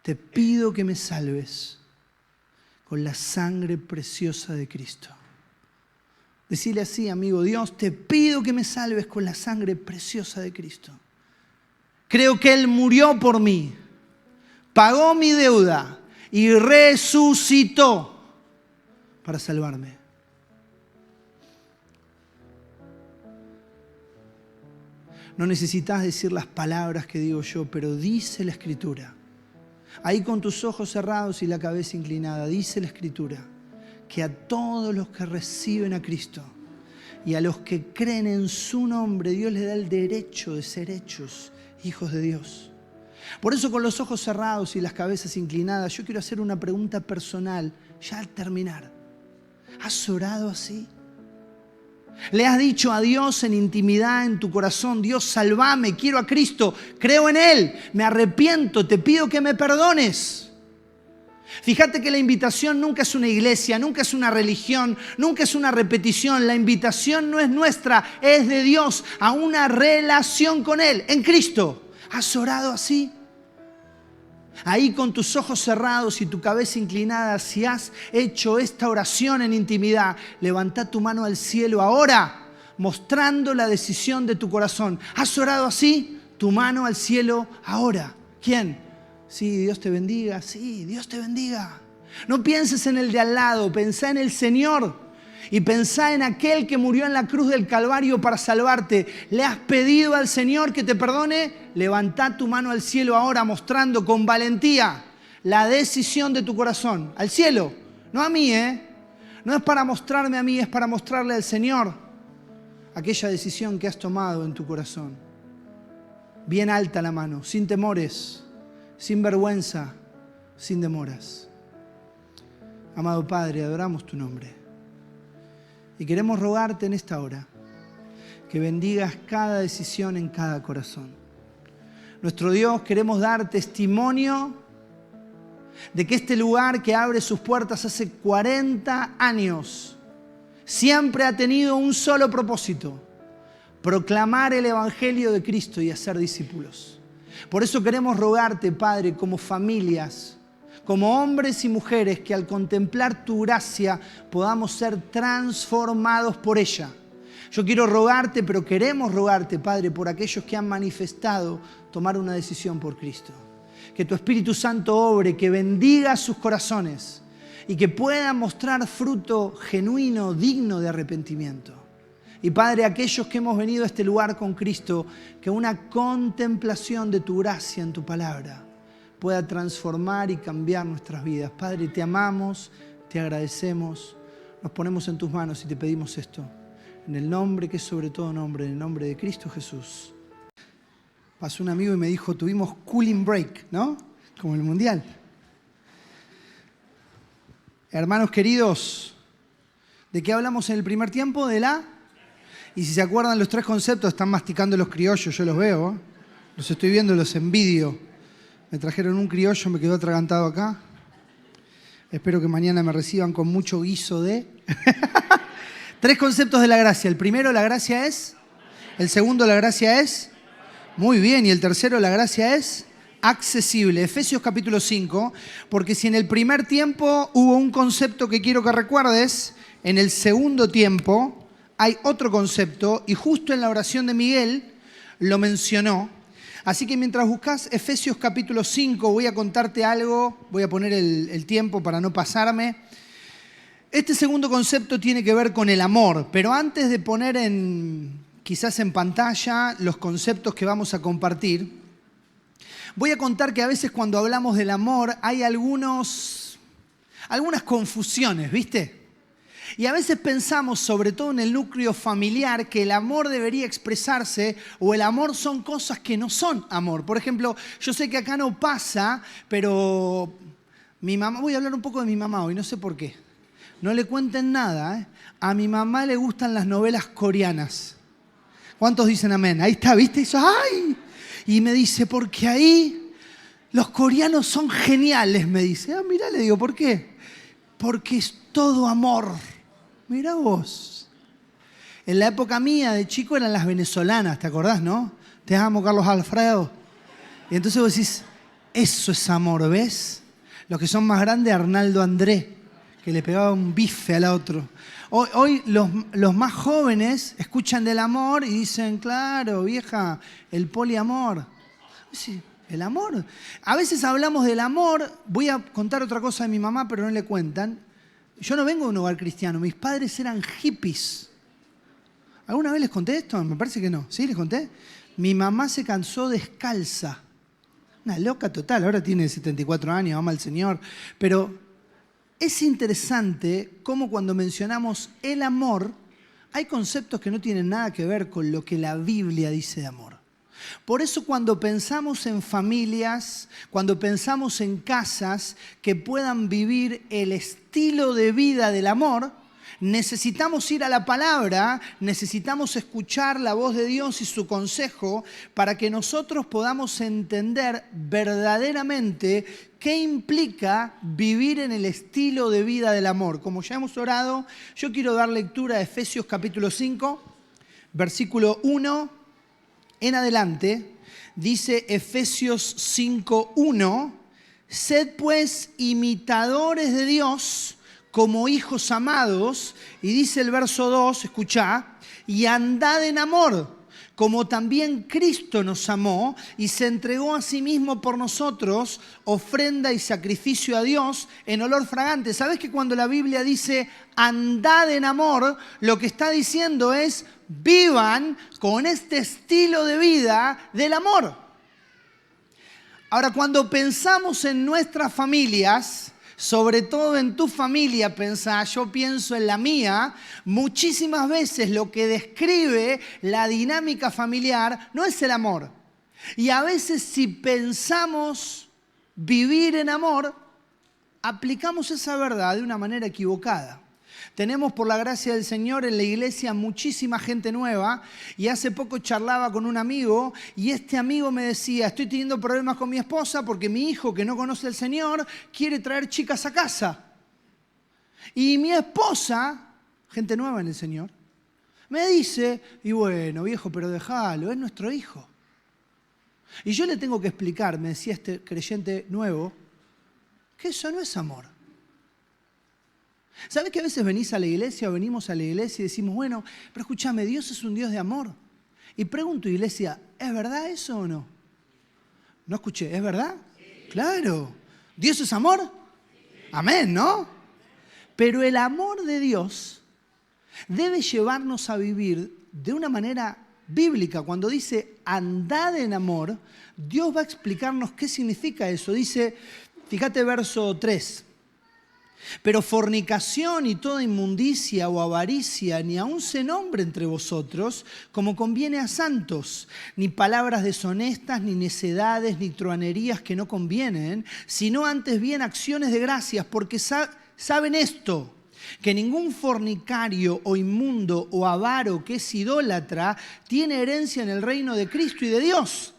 te pido que me salves con la sangre preciosa de Cristo. Decile así, amigo: Dios, te pido que me salves con la sangre preciosa de Cristo. Creo que Él murió por mí, pagó mi deuda y resucitó para salvarme. No necesitas decir las palabras que digo yo, pero dice la Escritura. Ahí con tus ojos cerrados y la cabeza inclinada, dice la Escritura que a todos los que reciben a Cristo y a los que creen en su nombre, Dios les da el derecho de ser hechos hijos de Dios. Por eso, con los ojos cerrados y las cabezas inclinadas, yo quiero hacer una pregunta personal ya al terminar. ¿Has orado así? ¿Le has dicho a Dios en intimidad en tu corazón: Dios, sálvame, quiero a Cristo, creo en Él, me arrepiento, te pido que me perdones? Fíjate que la invitación nunca es una iglesia, nunca es una religión, nunca es una repetición. La invitación no es nuestra, es de Dios a una relación con Él, en Cristo. ¿Has orado así? Ahí con tus ojos cerrados y tu cabeza inclinada, si has hecho esta oración en intimidad, levanta tu mano al cielo ahora, mostrando la decisión de tu corazón. ¿Has orado así? Tu mano al cielo ahora. ¿Quién? Sí, Dios te bendiga. Sí, Dios te bendiga. No pienses en el de al lado, pensá en el Señor. Y pensá en aquel que murió en la cruz del Calvario para salvarte. ¿Le has pedido al Señor que te perdone? Levantá tu mano al cielo ahora, mostrando con valentía la decisión de tu corazón. Al cielo, no a mí, No es para mostrarme a mí, es para mostrarle al Señor aquella decisión que has tomado en tu corazón. Bien alta la mano, sin temores, sin vergüenza, sin demoras. Amado Padre, adoramos tu nombre. Y queremos rogarte en esta hora que bendigas cada decisión en cada corazón. Nuestro Dios, queremos dar testimonio de que este lugar que abre sus puertas hace 40 años siempre ha tenido un solo propósito: proclamar el Evangelio de Cristo y hacer discípulos. Por eso queremos rogarte, Padre, como familias, como hombres y mujeres, que al contemplar tu gracia podamos ser transformados por ella. Yo quiero rogarte, pero queremos rogarte, Padre, por aquellos que han manifestado tomar una decisión por Cristo. Que tu Espíritu Santo obre, que bendiga sus corazones y que puedan mostrar fruto genuino, digno de arrepentimiento. Y Padre, aquellos que hemos venido a este lugar con Cristo, que una contemplación de tu gracia en tu palabra pueda transformar y cambiar nuestras vidas. Padre, te amamos, te agradecemos, nos ponemos en tus manos y te pedimos esto, en el nombre que es sobre todo nombre, en el nombre de Cristo Jesús. Pasó un amigo y me dijo: tuvimos cooling break, ¿no? Como el Mundial. Hermanos queridos, ¿de qué hablamos en el primer tiempo? Y si se acuerdan los 3 conceptos, están masticando los criollos, yo los veo, ¿eh? Los estoy viendo, los envidio. Me trajeron un criollo, me quedó atragantado acá. Espero que mañana me reciban con mucho guiso de... 3 conceptos de la gracia. El primero, la gracia es. El segundo, la gracia es. Muy bien. Y el tercero, la gracia es accesible. Efesios capítulo 5. Porque si en el primer tiempo hubo un concepto que quiero que recuerdes, en el segundo tiempo hay otro concepto, y justo en la oración de Miguel lo mencionó. Así que mientras buscas Efesios capítulo 5, voy a contarte algo, voy a poner el tiempo para no pasarme. Este segundo concepto tiene que ver con el amor, pero antes de poner quizás en pantalla los conceptos que vamos a compartir, voy a contar que a veces cuando hablamos del amor hay algunos algunas confusiones, ¿viste? Y a veces pensamos, sobre todo en el núcleo familiar, que el amor debería expresarse o el amor son cosas que no son amor. Por ejemplo, yo sé que acá no pasa, pero mi mamá, voy a hablar un poco de mi mamá hoy, no sé por qué. No le cuenten nada, ¿eh? A mi mamá le gustan las novelas coreanas. ¿Cuántos dicen amén? Ahí está, ¿viste? Eso, ¡ay! Y me dice, porque ahí los coreanos son geniales, me dice. Ah, mirá, le digo, ¿por qué? Porque es todo amor. Mirá vos. En la época mía de chico eran las venezolanas, ¿te acordás, no? Te amo, Carlos Alfredo. Y entonces vos decís, eso es amor, ¿ves? Los que son más grandes, Arnaldo André, que le pegaba un bife al otro. Hoy los más jóvenes escuchan del amor y dicen, claro, vieja, el poliamor. Sí, el amor. A veces hablamos del amor. Voy a contar otra cosa de mi mamá, pero no le cuentan. Yo no vengo de un hogar cristiano. Mis padres eran hippies. ¿Alguna vez les conté esto? Me parece que no. ¿Sí? ¿Les conté? Mi mamá se cansó descalza. Una loca total. Ahora tiene 74 años, ama al Señor. Pero es interesante cómo cuando mencionamos el amor, hay conceptos que no tienen nada que ver con lo que la Biblia dice de amor. Por eso cuando pensamos en familias, cuando pensamos en casas que puedan vivir el estilo de vida del amor, necesitamos ir a la palabra, necesitamos escuchar la voz de Dios y su consejo para que nosotros podamos entender verdaderamente qué implica vivir en el estilo de vida del amor. Como ya hemos orado, yo quiero dar lectura a Efesios capítulo 5, versículo 1 en adelante. Dice Efesios 5:1, sed pues imitadores de Dios como hijos amados, y dice el verso 2, escuchá, y andad en amor, como también Cristo nos amó y se entregó a sí mismo por nosotros, ofrenda y sacrificio a Dios en olor fragante. ¿Sabes que cuando la Biblia dice andad en amor, lo que está diciendo es vivan con este estilo de vida del amor? Ahora, cuando pensamos en nuestras familias, sobre todo en tu familia, pensá, yo pienso en la mía, muchísimas veces lo que describe la dinámica familiar no es el amor. Y a veces si pensamos vivir en amor, aplicamos esa verdad de una manera equivocada. Tenemos, por la gracia del Señor, en la iglesia muchísima gente nueva, y hace poco charlaba con un amigo y este amigo me decía, estoy teniendo problemas con mi esposa porque mi hijo, que no conoce al Señor, quiere traer chicas a casa. Y mi esposa, gente nueva en el Señor, me dice, y bueno, viejo, pero déjalo, es nuestro hijo. Y yo le tengo que explicar, me decía este creyente nuevo, que eso no es amor. ¿Sabes que a veces venís a la iglesia o venimos a la iglesia y decimos, bueno, pero escúchame, Dios es un Dios de amor? Y pregunto, iglesia, ¿es verdad eso o no? No escuché, ¿es verdad? Sí. Claro. ¿Dios es amor? Sí. Amén, ¿no? Pero el amor de Dios debe llevarnos a vivir de una manera bíblica. Cuando dice andad en amor, Dios va a explicarnos qué significa eso. Dice, fíjate verso 3. Pero fornicación y toda inmundicia o avaricia ni aun se nombre entre vosotros como conviene a santos, ni palabras deshonestas, ni necedades, ni truanerías que no convienen, sino antes bien acciones de gracias, porque saben esto, que ningún fornicario o inmundo o avaro que es idólatra tiene herencia en el reino de Cristo y de Dios.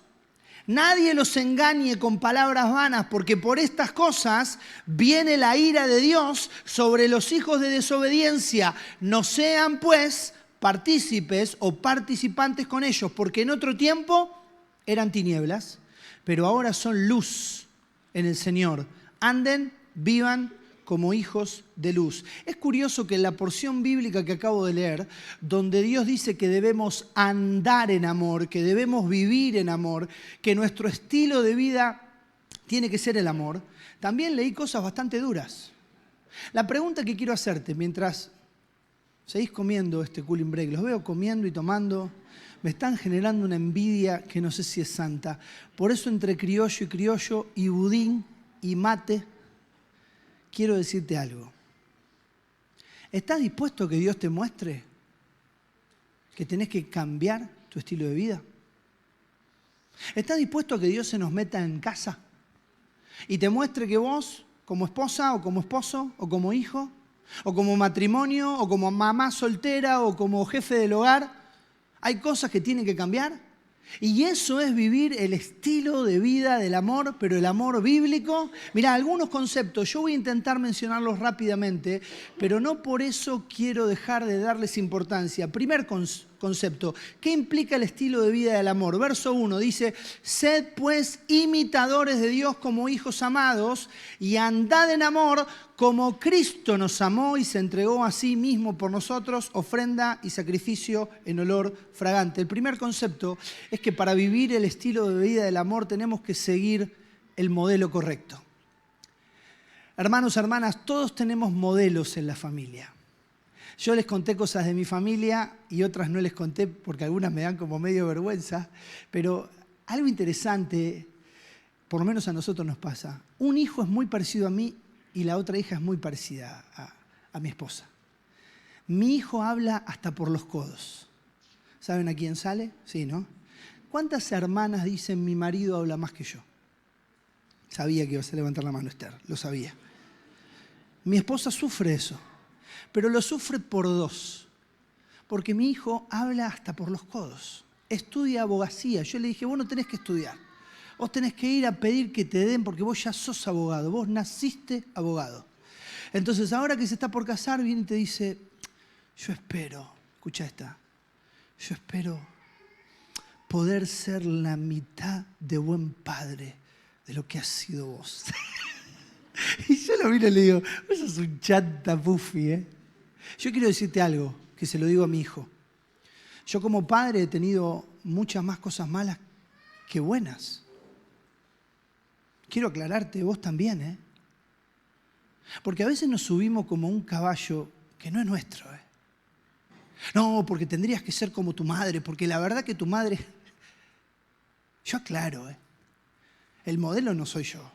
Nadie los engañe con palabras vanas, porque por estas cosas viene la ira de Dios sobre los hijos de desobediencia. No sean, pues, partícipes o participantes con ellos, porque en otro tiempo eran tinieblas, pero ahora son luz en el Señor. Anden, vivan como hijos de luz. Es curioso que en la porción bíblica que acabo de leer, donde Dios dice que debemos andar en amor, que debemos vivir en amor, que nuestro estilo de vida tiene que ser el amor, también leí cosas bastante duras. La pregunta que quiero hacerte, mientras seguís comiendo este cooling break, los veo comiendo y tomando, me están generando una envidia que no sé si es santa. Por eso entre criollo y budín y mate, quiero decirte algo. ¿Estás dispuesto a que Dios te muestre que tenés que cambiar tu estilo de vida? ¿Estás dispuesto a que Dios se nos meta en casa y te muestre que vos, como esposa o como esposo o como hijo, o como matrimonio o como mamá soltera o como jefe del hogar, hay cosas que tienen que cambiar? Y eso es vivir el estilo de vida del amor, pero el amor bíblico. Mirá, algunos conceptos, yo voy a intentar mencionarlos rápidamente, pero no por eso quiero dejar de darles importancia. Primer concepto, ¿qué implica el estilo de vida del amor? Verso 1 dice, sed pues imitadores de Dios como hijos amados y andad en amor como Cristo nos amó y se entregó a sí mismo por nosotros, ofrenda y sacrificio en olor fragante. El primer concepto es que para vivir el estilo de vida del amor tenemos que seguir el modelo correcto. Hermanos, hermanas, todos tenemos modelos en la familia. Yo les conté cosas de mi familia y otras no les conté porque algunas me dan como medio vergüenza, pero algo interesante, por lo menos a nosotros nos pasa. Un hijo es muy parecido a mí y la otra hija es muy parecida a mi esposa. Mi hijo habla hasta por los codos. ¿Saben a quién sale? Sí, ¿no? ¿Cuántas hermanas dicen mi marido habla más que yo? Sabía que ibas a levantar la mano, Esther, lo sabía. Mi esposa sufre eso, pero lo sufre por dos. Porque mi hijo habla hasta por los codos. Estudia abogacía. Yo le dije, vos no tenés que estudiar. Vos tenés que ir a pedir que te den porque vos ya sos abogado. Vos naciste abogado. Entonces, ahora que se está por casar, viene y te dice, yo espero, escucha esta, yo espero poder ser la mitad de buen padre de lo que has sido vos. Y yo lo miro y le digo, vos sos un chanta puffy, ¿eh? Yo quiero decirte algo, que se lo digo a mi hijo. Yo como padre he tenido muchas más cosas malas que buenas. Quiero aclararte, vos también, ¿eh? Porque a veces nos subimos como un caballo que no es nuestro, ¿eh? No, porque tendrías que ser como tu madre, porque la verdad que tu madre... Yo aclaro, ¿eh? El modelo no soy yo,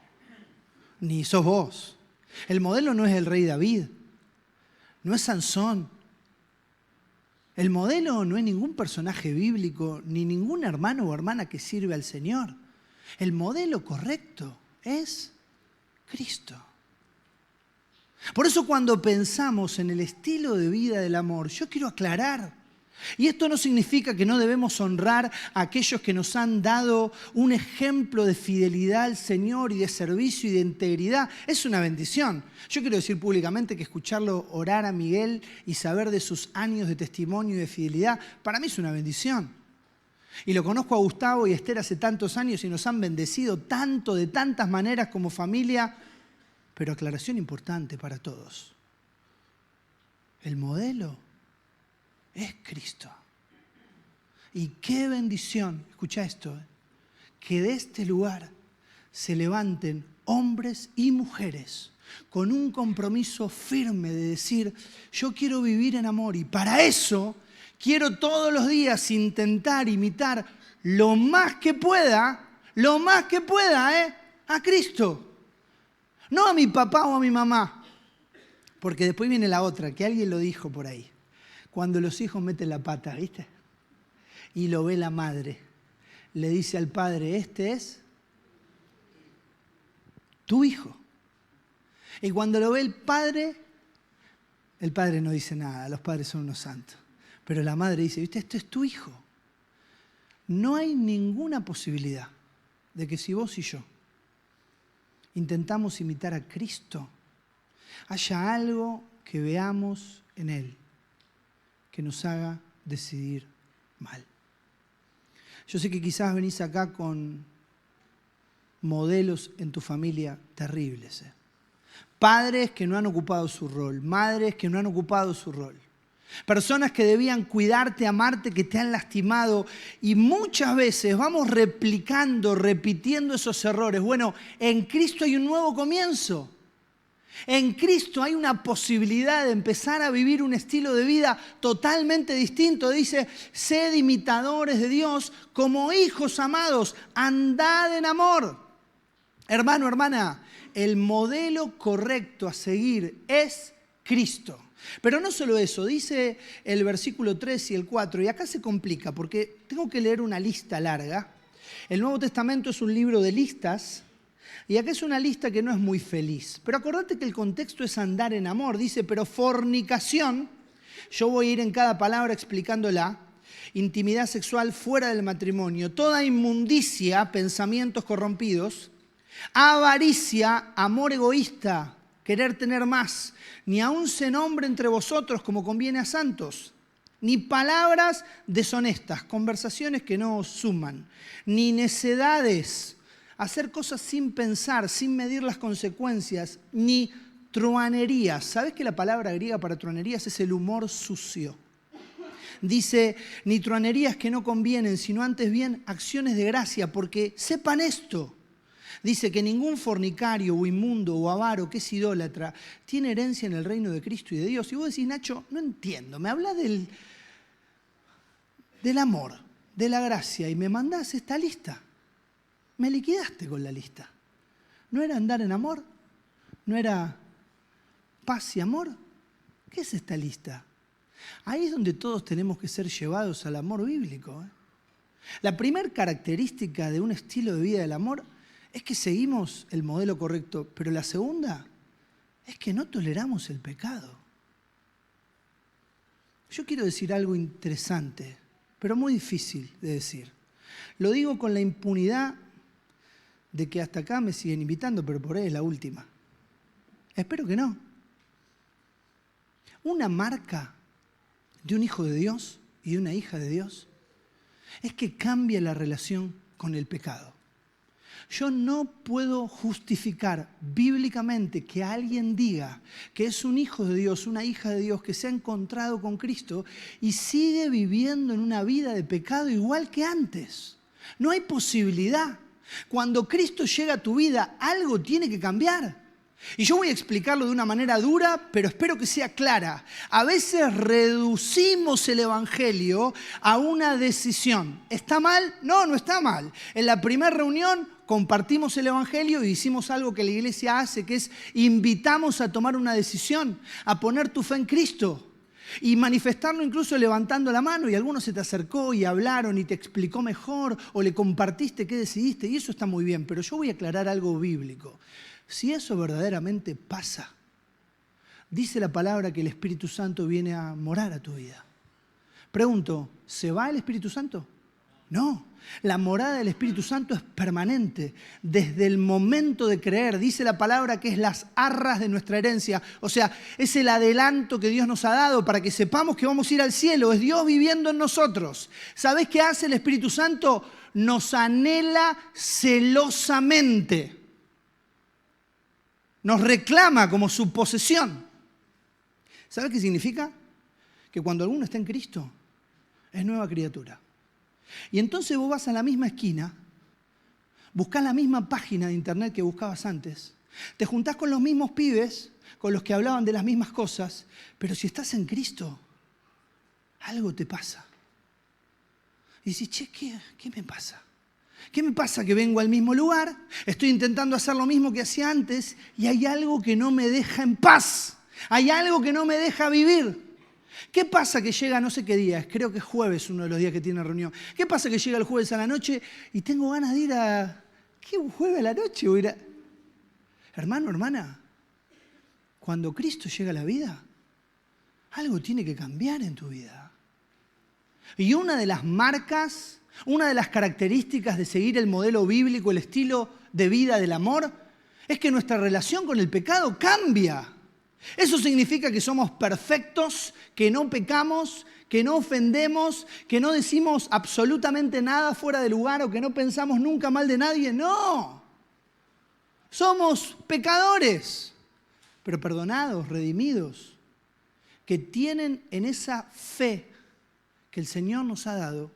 ni sos vos. El modelo no es el rey David, no es Sansón. El modelo no es ningún personaje bíblico, ni ningún hermano o hermana que sirve al Señor. El modelo correcto es Cristo. Por eso cuando pensamos en el estilo de vida del amor, yo quiero aclarar. Y esto no significa que no debemos honrar a aquellos que nos han dado un ejemplo de fidelidad al Señor y de servicio y de integridad. Es una bendición. Yo quiero decir públicamente que escucharlo orar a Miguel y saber de sus años de testimonio y de fidelidad, para mí es una bendición. Y lo conozco a Gustavo y a Esther hace tantos años y nos han bendecido tanto, de tantas maneras como familia. Pero aclaración importante para todos. El modelo es Cristo. Y qué bendición, escucha esto, que de este lugar se levanten hombres y mujeres con un compromiso firme de decir, yo quiero vivir en amor y para eso quiero todos los días intentar imitar lo más que pueda, a Cristo. No a mi papá o a mi mamá, porque después viene la otra, que alguien lo dijo por ahí. Cuando los hijos meten la pata, ¿viste? Y lo ve la madre, le dice al padre, este es tu hijo. Y cuando lo ve el padre no dice nada, los padres son unos santos. Pero la madre dice, ¿viste? Esto es tu hijo. No hay ninguna posibilidad de que si vos y yo intentamos imitar a Cristo, haya algo que veamos en Él que nos haga decidir mal. Yo sé que quizás venís acá con modelos en tu familia terribles, ¿eh? Padres que no han ocupado su rol, madres que no han ocupado su rol. Personas que debían cuidarte, amarte, que te han lastimado. Y muchas veces vamos replicando, repitiendo esos errores. Bueno, en Cristo hay un nuevo comienzo. En Cristo hay una posibilidad de empezar a vivir un estilo de vida totalmente distinto. Dice, sed imitadores de Dios como hijos amados, andad en amor. Hermano, hermana, el modelo correcto a seguir es Cristo. Pero no solo eso, dice el versículo 3 y el 4, y acá se complica porque tengo que leer una lista larga. El Nuevo Testamento es un libro de listas y acá es una lista que no es muy feliz. Pero acordate que el contexto es andar en amor. Dice, pero fornicación, yo voy a ir en cada palabra explicándola, intimidad sexual fuera del matrimonio, toda inmundicia, pensamientos corrompidos, avaricia, amor egoísta, querer tener más, ni aun se nombre entre vosotros como conviene a santos, ni palabras deshonestas, conversaciones que no os suman, ni necedades, hacer cosas sin pensar, sin medir las consecuencias, ni truanerías. ¿Sabes que la palabra griega para truanerías es el humor sucio? Dice, ni truanerías que no convienen, sino antes bien acciones de gracia, porque sepan esto. Dice que ningún fornicario o inmundo o avaro que es idólatra tiene herencia en el reino de Cristo y de Dios. Y vos decís, Nacho, no entiendo, me habla del amor, de la gracia y me mandás esta lista. Me liquidaste con la lista. ¿No era andar en amor? ¿No era paz y amor? ¿Qué es esta lista? Ahí es donde todos tenemos que ser llevados al amor bíblico. La primera característica de un estilo de vida del amor es que seguimos el modelo correcto, pero la segunda es que no toleramos el pecado. Yo quiero decir algo interesante, pero muy difícil de decir. Lo digo con la impunidad de que hasta acá me siguen invitando, pero por ahí es la última. Espero que no. Una marca de un hijo de Dios y de una hija de Dios es que cambia la relación con el pecado. Yo no puedo justificar bíblicamente que alguien diga que es un hijo de Dios, una hija de Dios, que se ha encontrado con Cristo y sigue viviendo en una vida de pecado igual que antes. No hay posibilidad. Cuando Cristo llega a tu vida, algo tiene que cambiar. Y yo voy a explicarlo de una manera dura, pero espero que sea clara. A veces reducimos el evangelio a una decisión. ¿Está mal? No, no está mal. En la primera reunión compartimos el evangelio y hicimos algo que la iglesia hace, que es invitamos a tomar una decisión, a poner tu fe en Cristo. Y manifestarlo incluso levantando la mano, y alguno se te acercó y hablaron y te explicó mejor o le compartiste qué decidiste, y eso está muy bien, pero yo voy a aclarar algo bíblico. Si eso verdaderamente pasa, dice la palabra que el Espíritu Santo viene a morar a tu vida. Pregunto, ¿se va el Espíritu Santo? No, la morada del Espíritu Santo es permanente. Desde el momento de creer, dice la palabra que es las arras de nuestra herencia. O sea, es el adelanto que Dios nos ha dado para que sepamos que vamos a ir al cielo. Es Dios viviendo en nosotros. ¿Sabés qué hace el Espíritu Santo? Nos anhela celosamente. Nos reclama como su posesión. ¿Sabes qué significa? Que cuando alguno está en Cristo, es nueva criatura. Y entonces vos vas a la misma esquina, buscás la misma página de internet que buscabas antes, te juntás con los mismos pibes, con los que hablaban de las mismas cosas, pero si estás en Cristo, algo te pasa. Y dices, che, ¿qué me pasa? ¿Qué me pasa? Que vengo al mismo lugar, estoy intentando hacer lo mismo que hacía antes y hay algo que no me deja en paz. Hay algo que no me deja vivir. ¿Qué pasa que llega no sé qué día? Creo que es jueves uno de los días que tiene reunión. ¿Qué pasa que llega el jueves a la noche y tengo ganas de ir a... ¿Qué jueves a la noche? Voy a ir a... Hermano, hermana, cuando Cristo llega a la vida, algo tiene que cambiar en tu vida. Y una de las marcas, una de las características de seguir el modelo bíblico, el estilo de vida del amor, es que nuestra relación con el pecado cambia. Eso significa que somos perfectos, que no pecamos, que no ofendemos, que no decimos absolutamente nada fuera de lugar o que no pensamos nunca mal de nadie. No. Somos pecadores, pero perdonados, redimidos, que tienen en esa fe que el Señor nos ha dado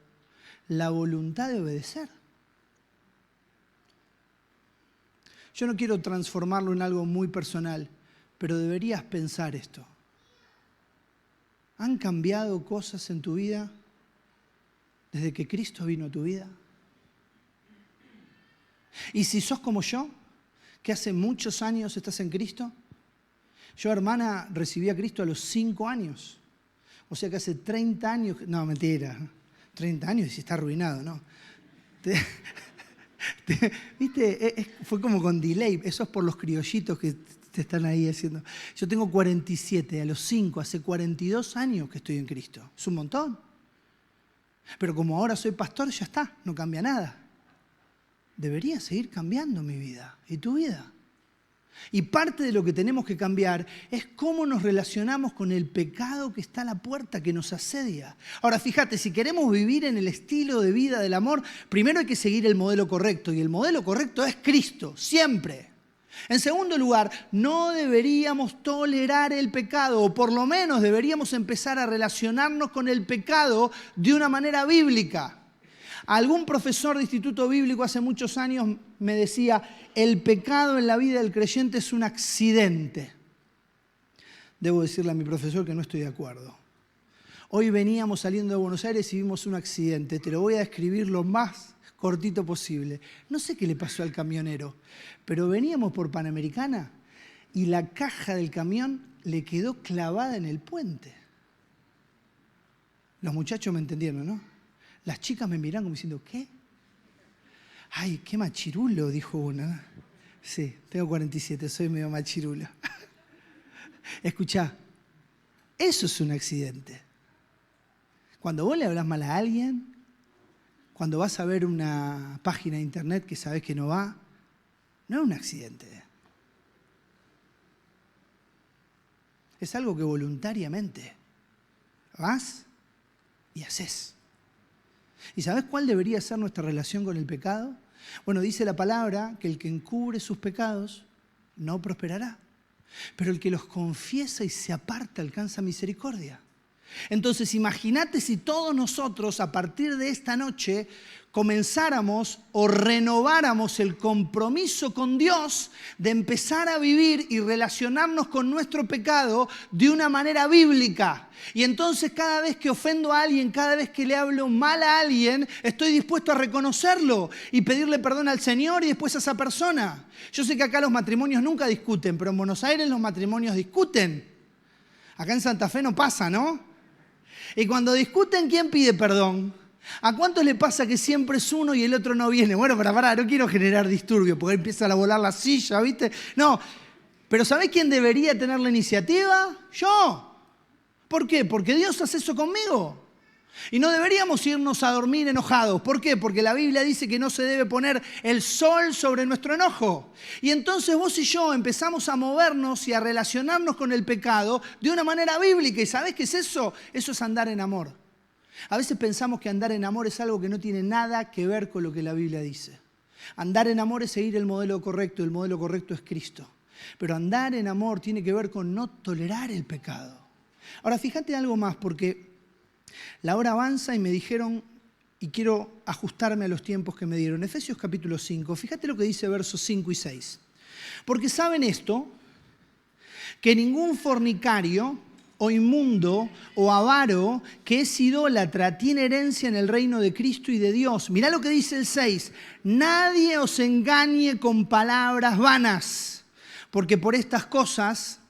la voluntad de obedecer. Yo no quiero transformarlo en algo muy personal, pero deberías pensar esto. ¿Han cambiado cosas en tu vida desde que Cristo vino a tu vida? Y si sos como yo, que hace muchos años estás en Cristo? Yo, hermana, recibí a Cristo a los 5 años. O sea que hace 30 años... No, mentira. 30 años y si está arruinado, ¿no? ¿Viste? Fue como con delay. Eso es por los criollitos que te están ahí haciendo. Yo tengo 47, a los 5, hace 42 años que estoy en Cristo. Es un montón. Pero como ahora soy pastor, ya está, no cambia nada. Debería seguir cambiando mi vida y tu vida. Y parte de lo que tenemos que cambiar es cómo nos relacionamos con el pecado que está a la puerta, que nos asedia. Ahora, fíjate, si queremos vivir en el estilo de vida del amor, primero hay que seguir el modelo correcto. Y el modelo correcto es Cristo, siempre. En segundo lugar, no deberíamos tolerar el pecado, o por lo menos deberíamos empezar a relacionarnos con el pecado de una manera bíblica. Algún profesor de instituto bíblico hace muchos años me decía, el pecado en la vida del creyente es un accidente. Debo decirle a mi profesor que no estoy de acuerdo. Hoy veníamos saliendo de Buenos Aires y vimos un accidente. Te lo voy a describir lo más cortito posible. No sé qué le pasó al camionero, pero veníamos por Panamericana y la caja del camión le quedó clavada en el puente. Los muchachos me entendieron, ¿no? Las chicas me miran como diciendo, ¿qué? Ay, qué machirulo, dijo una. Sí, tengo 47, soy medio machirulo. Escuchá, eso es un accidente. Cuando vos le hablas mal a alguien, cuando vas a ver una página de internet que sabés que no va, no es un accidente. Es algo que voluntariamente vas y haces. ¿Y sabes cuál debería ser nuestra relación con el pecado? Bueno, dice la palabra que el que encubre sus pecados no prosperará, pero el que los confiesa y se aparta alcanza misericordia. Entonces, imagínate si todos nosotros a partir de esta noche comenzáramos o renováramos el compromiso con Dios de empezar a vivir y relacionarnos con nuestro pecado de una manera bíblica. Y entonces cada vez que ofendo a alguien, cada vez que le hablo mal a alguien, estoy dispuesto a reconocerlo y pedirle perdón al Señor y después a esa persona. Yo sé que acá los matrimonios nunca discuten, pero en Buenos Aires los matrimonios discuten. Acá en Santa Fe no pasa, ¿no? Y cuando discuten, ¿quién pide perdón? ¿A cuántos le pasa que siempre es uno y el otro no viene? Bueno, pero pará, no quiero generar disturbio, porque empieza a volar la silla, ¿viste? No, pero ¿sabés quién debería tener la iniciativa? Yo. ¿Por qué? Porque Dios hace eso conmigo. Y no deberíamos irnos a dormir enojados. ¿Por qué? Porque la Biblia dice que no se debe poner el sol sobre nuestro enojo. Y entonces vos y yo empezamos a movernos y a relacionarnos con el pecado de una manera bíblica. ¿Y sabés qué es eso? Eso es andar en amor. A veces pensamos que andar en amor es algo que no tiene nada que ver con lo que la Biblia dice. Andar en amor es seguir el modelo correcto. El modelo correcto es Cristo. Pero andar en amor tiene que ver con no tolerar el pecado. Ahora, fíjate algo más, porque la hora avanza y me dijeron, y quiero ajustarme a los tiempos que me dieron. Efesios capítulo 5, fíjate lo que dice versos 5 y 6. Porque saben esto, que ningún fornicario o inmundo o avaro que es idólatra tiene herencia en el reino de Cristo y de Dios. Mirá lo que dice el 6. Nadie os engañe con palabras vanas, porque por estas cosas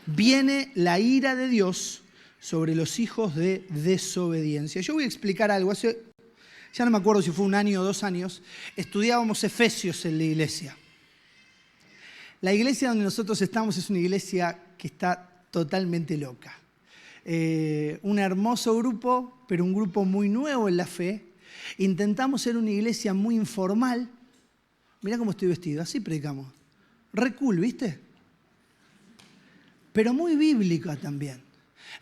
viene la ira de Dios sobre los hijos de desobediencia. Yo voy a explicar algo. Ya no me acuerdo si fue 1 año o 2 años, estudiábamos Efesios en la iglesia. La iglesia donde nosotros estamos es una iglesia que está totalmente loca. Un hermoso grupo, pero un grupo muy nuevo en la fe. Intentamos ser una iglesia muy informal. Mirá cómo estoy vestido, así predicamos. Re cool, ¿viste? Pero muy bíblica también.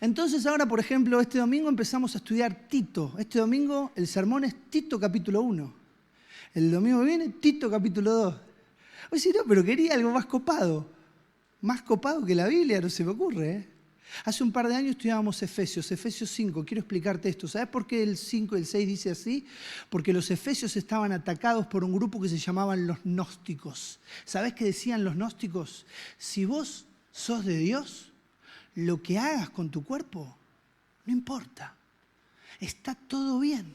Entonces ahora, por ejemplo, este domingo empezamos a estudiar Tito. Este domingo el sermón es Tito capítulo 1. El domingo que viene, Tito capítulo 2. Oye, sí, no, pero quería algo más copado. Más copado que la Biblia, no se me ocurre, ¿eh? Hace un par de años estudiábamos Efesios 5. Quiero explicarte esto. ¿Sabes por qué el 5 y el 6 dice así? Porque los efesios estaban atacados por un grupo que se llamaban los gnósticos. ¿Sabes qué decían los gnósticos? Si vos sos de Dios, lo que hagas con tu cuerpo no importa. Está todo bien.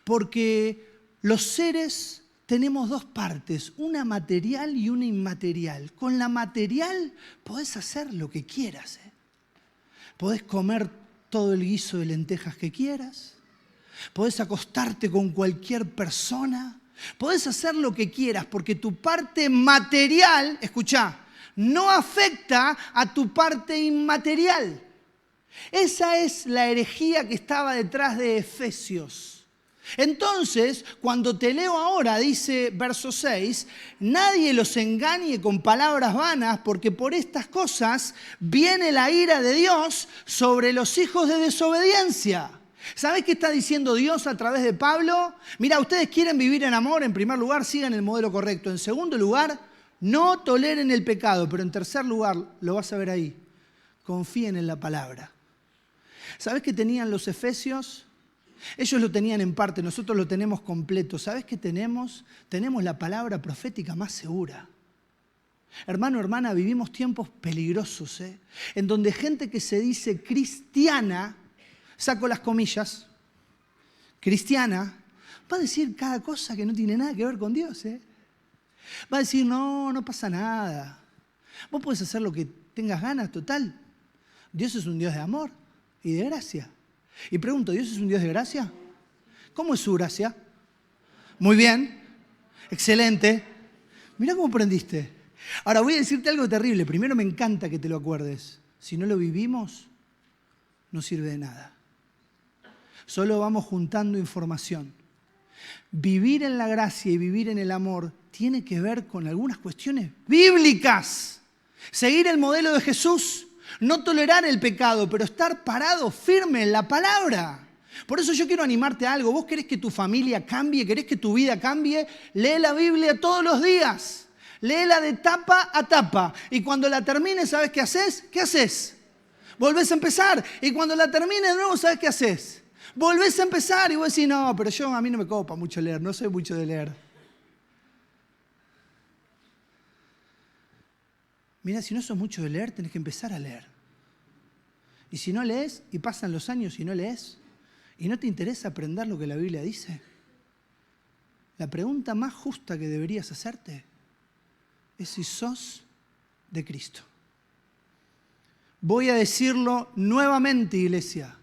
Porque los seres tenemos dos partes, una material y una inmaterial. Con la material podés hacer lo que quieras. Podés comer todo el guiso de lentejas que quieras. Podés acostarte con cualquier persona. Podés hacer lo que quieras porque tu parte material, escuchá, no afecta a tu parte inmaterial. Esa es la herejía que estaba detrás de Efesios. Entonces, cuando te leo ahora, dice verso 6, nadie los engañe con palabras vanas, porque por estas cosas viene la ira de Dios sobre los hijos de desobediencia. ¿Sabés qué está diciendo Dios a través de Pablo? Mira, ustedes quieren vivir en amor, en primer lugar, sigan el modelo correcto. En segundo lugar, no toleren el pecado, pero en tercer lugar, lo vas a ver ahí, confíen en la palabra. ¿Sabés qué tenían los efesios? Ellos lo tenían en parte, nosotros lo tenemos completo. ¿Sabes qué tenemos? Tenemos la palabra profética más segura. Hermano, hermana, vivimos tiempos peligrosos, en donde gente que se dice cristiana, saco las comillas, cristiana, va a decir cada cosa que no tiene nada que ver con Dios. Va a decir, no pasa nada. Vos podés hacer lo que tengas ganas, total. Dios es un Dios de amor y de gracia. Y pregunto, ¿Dios es un Dios de gracia? ¿Cómo es su gracia? Muy bien, excelente. Mirá cómo aprendiste. Ahora voy a decirte algo terrible. Primero me encanta que te lo acuerdes. Si no lo vivimos, no sirve de nada. Solo vamos juntando información. Vivir en la gracia y vivir en el amor tiene que ver con algunas cuestiones bíblicas. Seguir el modelo de Jesús. No tolerar el pecado, pero estar parado firme en la palabra. Por eso yo quiero animarte a algo. ¿Vos querés que tu familia cambie? ¿Querés que tu vida cambie? Lee la Biblia todos los días. Léela de tapa a tapa. Y cuando la termines, ¿sabes qué haces? ¿Qué haces? Volvés a empezar. Y cuando la termines de nuevo, ¿sabes qué haces? Volvés a empezar y vos decís, no, pero a mí no me copa mucho leer. No soy mucho de leer. Mira, si no sos mucho de leer, tenés que empezar a leer. Y si no lees, y pasan los años y no lees, y no te interesa aprender lo que la Biblia dice, la pregunta más justa que deberías hacerte es si sos de Cristo. Voy a decirlo nuevamente, iglesia.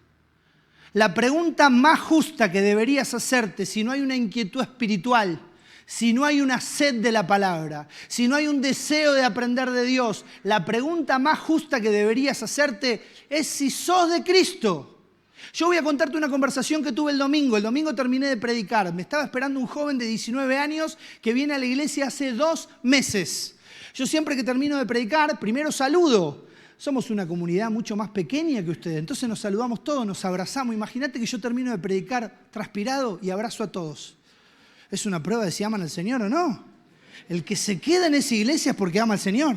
La pregunta más justa que deberías hacerte si no hay una inquietud espiritual, si no hay una sed de la palabra, si no hay un deseo de aprender de Dios, la pregunta más justa que deberías hacerte es si sos de Cristo. Yo voy a contarte una conversación que tuve el domingo. El domingo terminé de predicar. Me estaba esperando un joven de 19 años que viene a la iglesia hace 2 meses. Yo siempre que termino de predicar, primero saludo. Somos una comunidad mucho más pequeña que ustedes. Entonces nos saludamos todos, nos abrazamos. Imagínate que yo termino de predicar transpirado y abrazo a todos. ¿Es una prueba de si aman al Señor o no? El que se queda en esa iglesia es porque ama al Señor.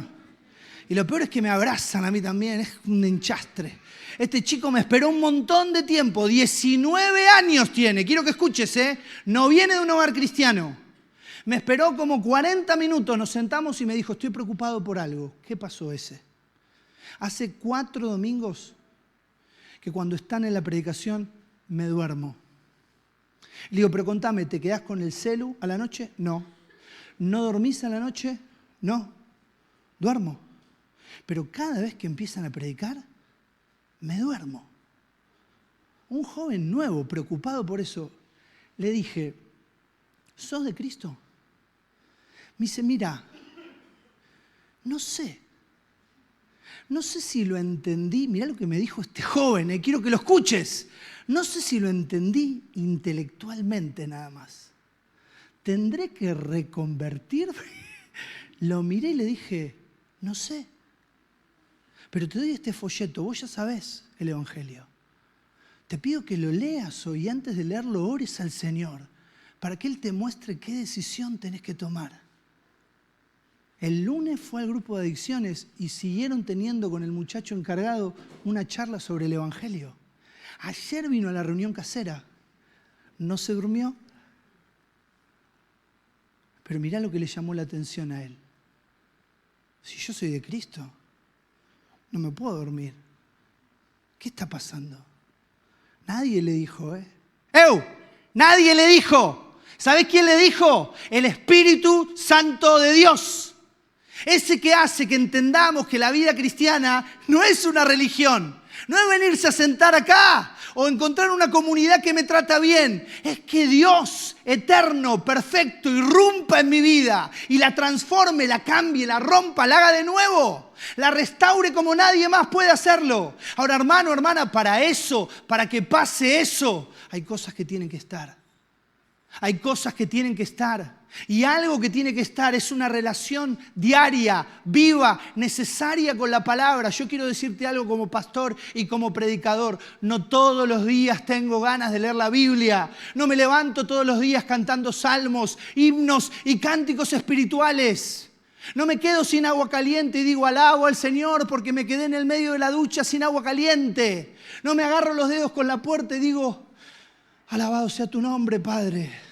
Y lo peor es que me abrazan a mí también, es un enchastre. Este chico me esperó un montón de tiempo, 19 años tiene, quiero que escuches, no viene de un hogar cristiano. Me esperó como 40 minutos, nos sentamos y me dijo, estoy preocupado por algo. ¿Qué pasó ese? Hace 4 domingos que cuando están en la predicación me duermo. Le digo, pero contame, ¿te quedás con el celu a la noche? No. ¿No dormís a la noche? No. Duermo. Pero cada vez que empiezan a predicar, me duermo. Un joven nuevo, preocupado por eso, le dije, ¿sos de Cristo? Me dice, mira, no sé si lo entendí. Mirá lo que me dijo este joven, quiero que lo escuches. No sé si lo entendí intelectualmente nada más. ¿Tendré que reconvertirme? Lo miré y le dije, no sé. Pero te doy este folleto, vos ya sabés el Evangelio. Te pido que lo leas hoy y antes de leerlo ores al Señor para que Él te muestre qué decisión tenés que tomar. El lunes fue al grupo de adicciones y siguieron teniendo con el muchacho encargado una charla sobre el Evangelio. Ayer vino a la reunión casera, no se durmió, pero mirá lo que le llamó la atención a él. Si yo soy de Cristo, no me puedo dormir. ¿Qué está pasando? Nadie le dijo, ¡Eu! Nadie le dijo, ¿Sabés quién le dijo? El Espíritu Santo de Dios. Ese que hace que entendamos que la vida cristiana no es una religión. No es venirse a sentar acá o encontrar una comunidad que me trata bien. Es que Dios, eterno, perfecto, irrumpa en mi vida y la transforme, la cambie, la rompa, la haga de nuevo. La restaure como nadie más puede hacerlo. Ahora, hermano, hermana, para eso, para que pase eso, hay cosas que tienen que estar. Hay cosas que tienen que estar. Y algo que tiene que estar es una relación diaria, viva, necesaria con la palabra. Yo quiero decirte algo como pastor y como predicador. No todos los días tengo ganas de leer la Biblia. No me levanto todos los días cantando salmos, himnos y cánticos espirituales. No me quedo sin agua caliente y digo alabo al Señor porque me quedé en el medio de la ducha sin agua caliente. No me agarro los dedos con la puerta y digo alabado sea tu nombre, Padre.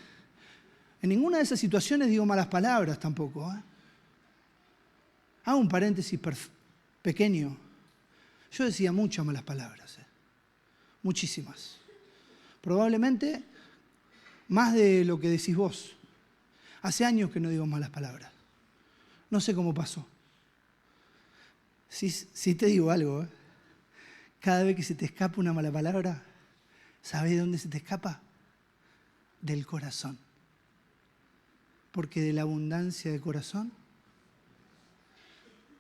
En ninguna de esas situaciones digo malas palabras tampoco. Hago un paréntesis pequeño. Yo decía muchas malas palabras. Muchísimas. Probablemente más de lo que decís vos. Hace años que no digo malas palabras. No sé cómo pasó. Si te digo algo, cada vez que se te escapa una mala palabra, ¿sabés de dónde se te escapa? Del corazón. Porque de la abundancia del corazón,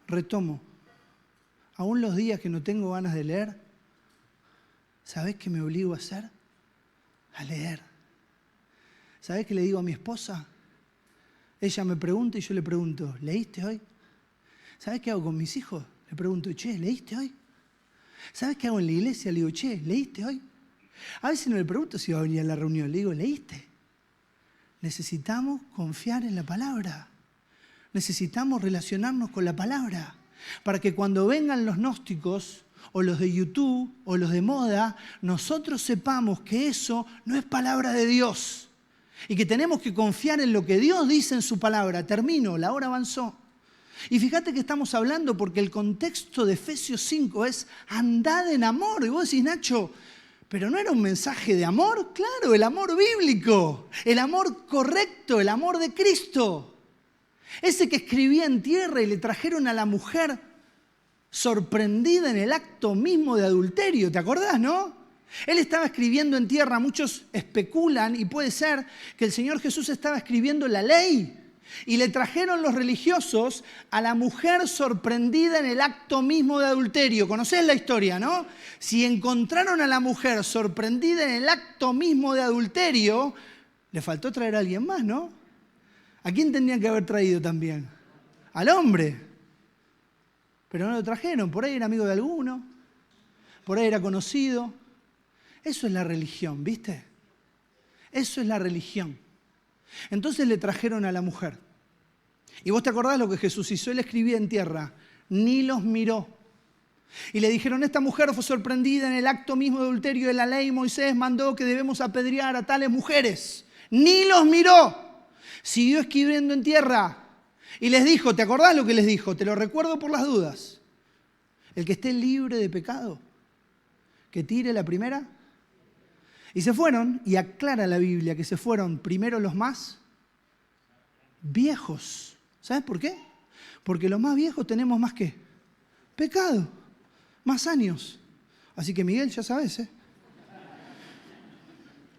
retomo, aún los días que no tengo ganas de leer, ¿sabés qué me obligo a hacer? A leer. ¿Sabés qué le digo a mi esposa? Ella me pregunta y yo le pregunto, ¿leíste hoy? ¿Sabés qué hago con mis hijos? Le pregunto, che, ¿leíste hoy? ¿Sabés qué hago en la iglesia? Le digo, che, ¿leíste hoy? A veces no le pregunto si va a venir a la reunión, le digo, ¿leíste? Necesitamos confiar en la palabra. Necesitamos relacionarnos con la palabra. Para que cuando vengan los gnósticos o los de YouTube o los de moda, nosotros sepamos que eso no es palabra de Dios. Y que tenemos que confiar en lo que Dios dice en su palabra. Termino, la hora avanzó. Y fíjate que estamos hablando porque el contexto de Efesios 5 es andad en amor. Y vos decís, Nacho, ¿pero no era un mensaje de amor? Claro, el amor bíblico, el amor correcto, el amor de Cristo. Ese que escribía en tierra y le trajeron a la mujer sorprendida en el acto mismo de adulterio. ¿Te acordás, no? Él estaba escribiendo en tierra, muchos especulan y puede ser que el Señor Jesús estaba escribiendo la ley. Y le trajeron los religiosos a la mujer sorprendida en el acto mismo de adulterio. ¿Conocés la historia, no? Si encontraron a la mujer sorprendida en el acto mismo de adulterio, le faltó traer a alguien más, ¿no? ¿A quién tendrían que haber traído también? Al hombre. Pero no lo trajeron. Por ahí era amigo de alguno. Por ahí era conocido. Eso es la religión, ¿viste? Eso es la religión. Entonces le trajeron a la mujer. Y vos te acordás lo que Jesús hizo. Él escribía en tierra, ni los miró. Y le dijeron, esta mujer fue sorprendida en el acto mismo de adulterio de la ley. Moisés mandó que debemos apedrear a tales mujeres. Ni los miró. Siguió escribiendo en tierra. Y les dijo, ¿te acordás lo que les dijo? Te lo recuerdo por las dudas. El que esté libre de pecado, que tire la primera. Y se fueron, y aclara la Biblia que se fueron primero los más viejos. ¿Sabes por qué? Porque los más viejos tenemos más ¿qué? Pecado, más años. Así que Miguel, ya sabes, ¿eh?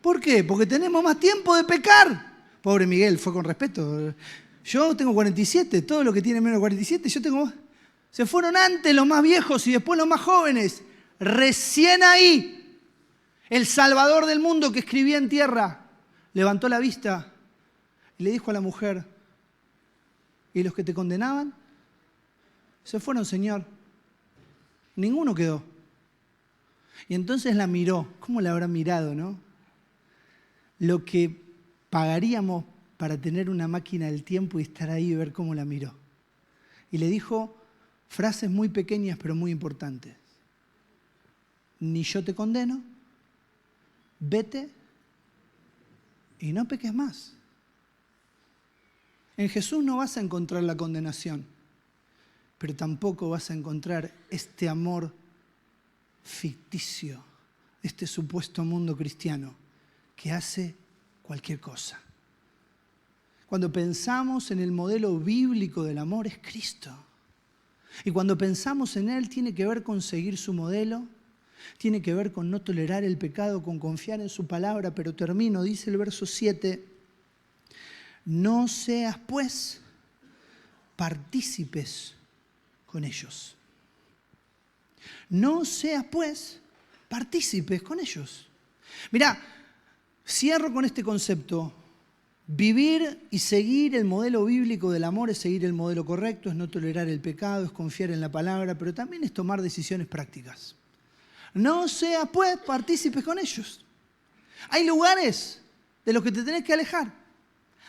¿Por qué? Porque tenemos más tiempo de pecar. Pobre Miguel, fue con respeto. Yo tengo 47, todo lo que tiene menos de 47, yo tengo... Se fueron antes los más viejos y después los más jóvenes. Recién ahí. El Salvador del mundo que escribía en tierra levantó la vista y le dijo a la mujer, ¿y los que te condenaban? Se fueron, Señor. Ninguno quedó. Y entonces la miró. ¿Cómo la habrá mirado, no? Lo que pagaríamos para tener una máquina del tiempo y estar ahí y ver cómo la miró. Y le dijo frases muy pequeñas pero muy importantes. Ni yo te condeno. Vete y no peques más. En Jesús no vas a encontrar la condenación, pero tampoco vas a encontrar este amor ficticio, este supuesto mundo cristiano que hace cualquier cosa. Cuando pensamos en el modelo bíblico del amor es Cristo. Y cuando pensamos en Él tiene que ver con seguir su modelo, tiene que ver con no tolerar el pecado, con confiar en su palabra. Pero termino, dice el verso 7, no seas pues partícipes con ellos. No seas pues partícipes con ellos. Mirá, cierro con este concepto. Vivir y seguir el modelo bíblico del amor es seguir el modelo correcto, es no tolerar el pecado, es confiar en la palabra, pero también es tomar decisiones prácticas. No seas pues partícipes con ellos. Hay lugares de los que te tenés que alejar.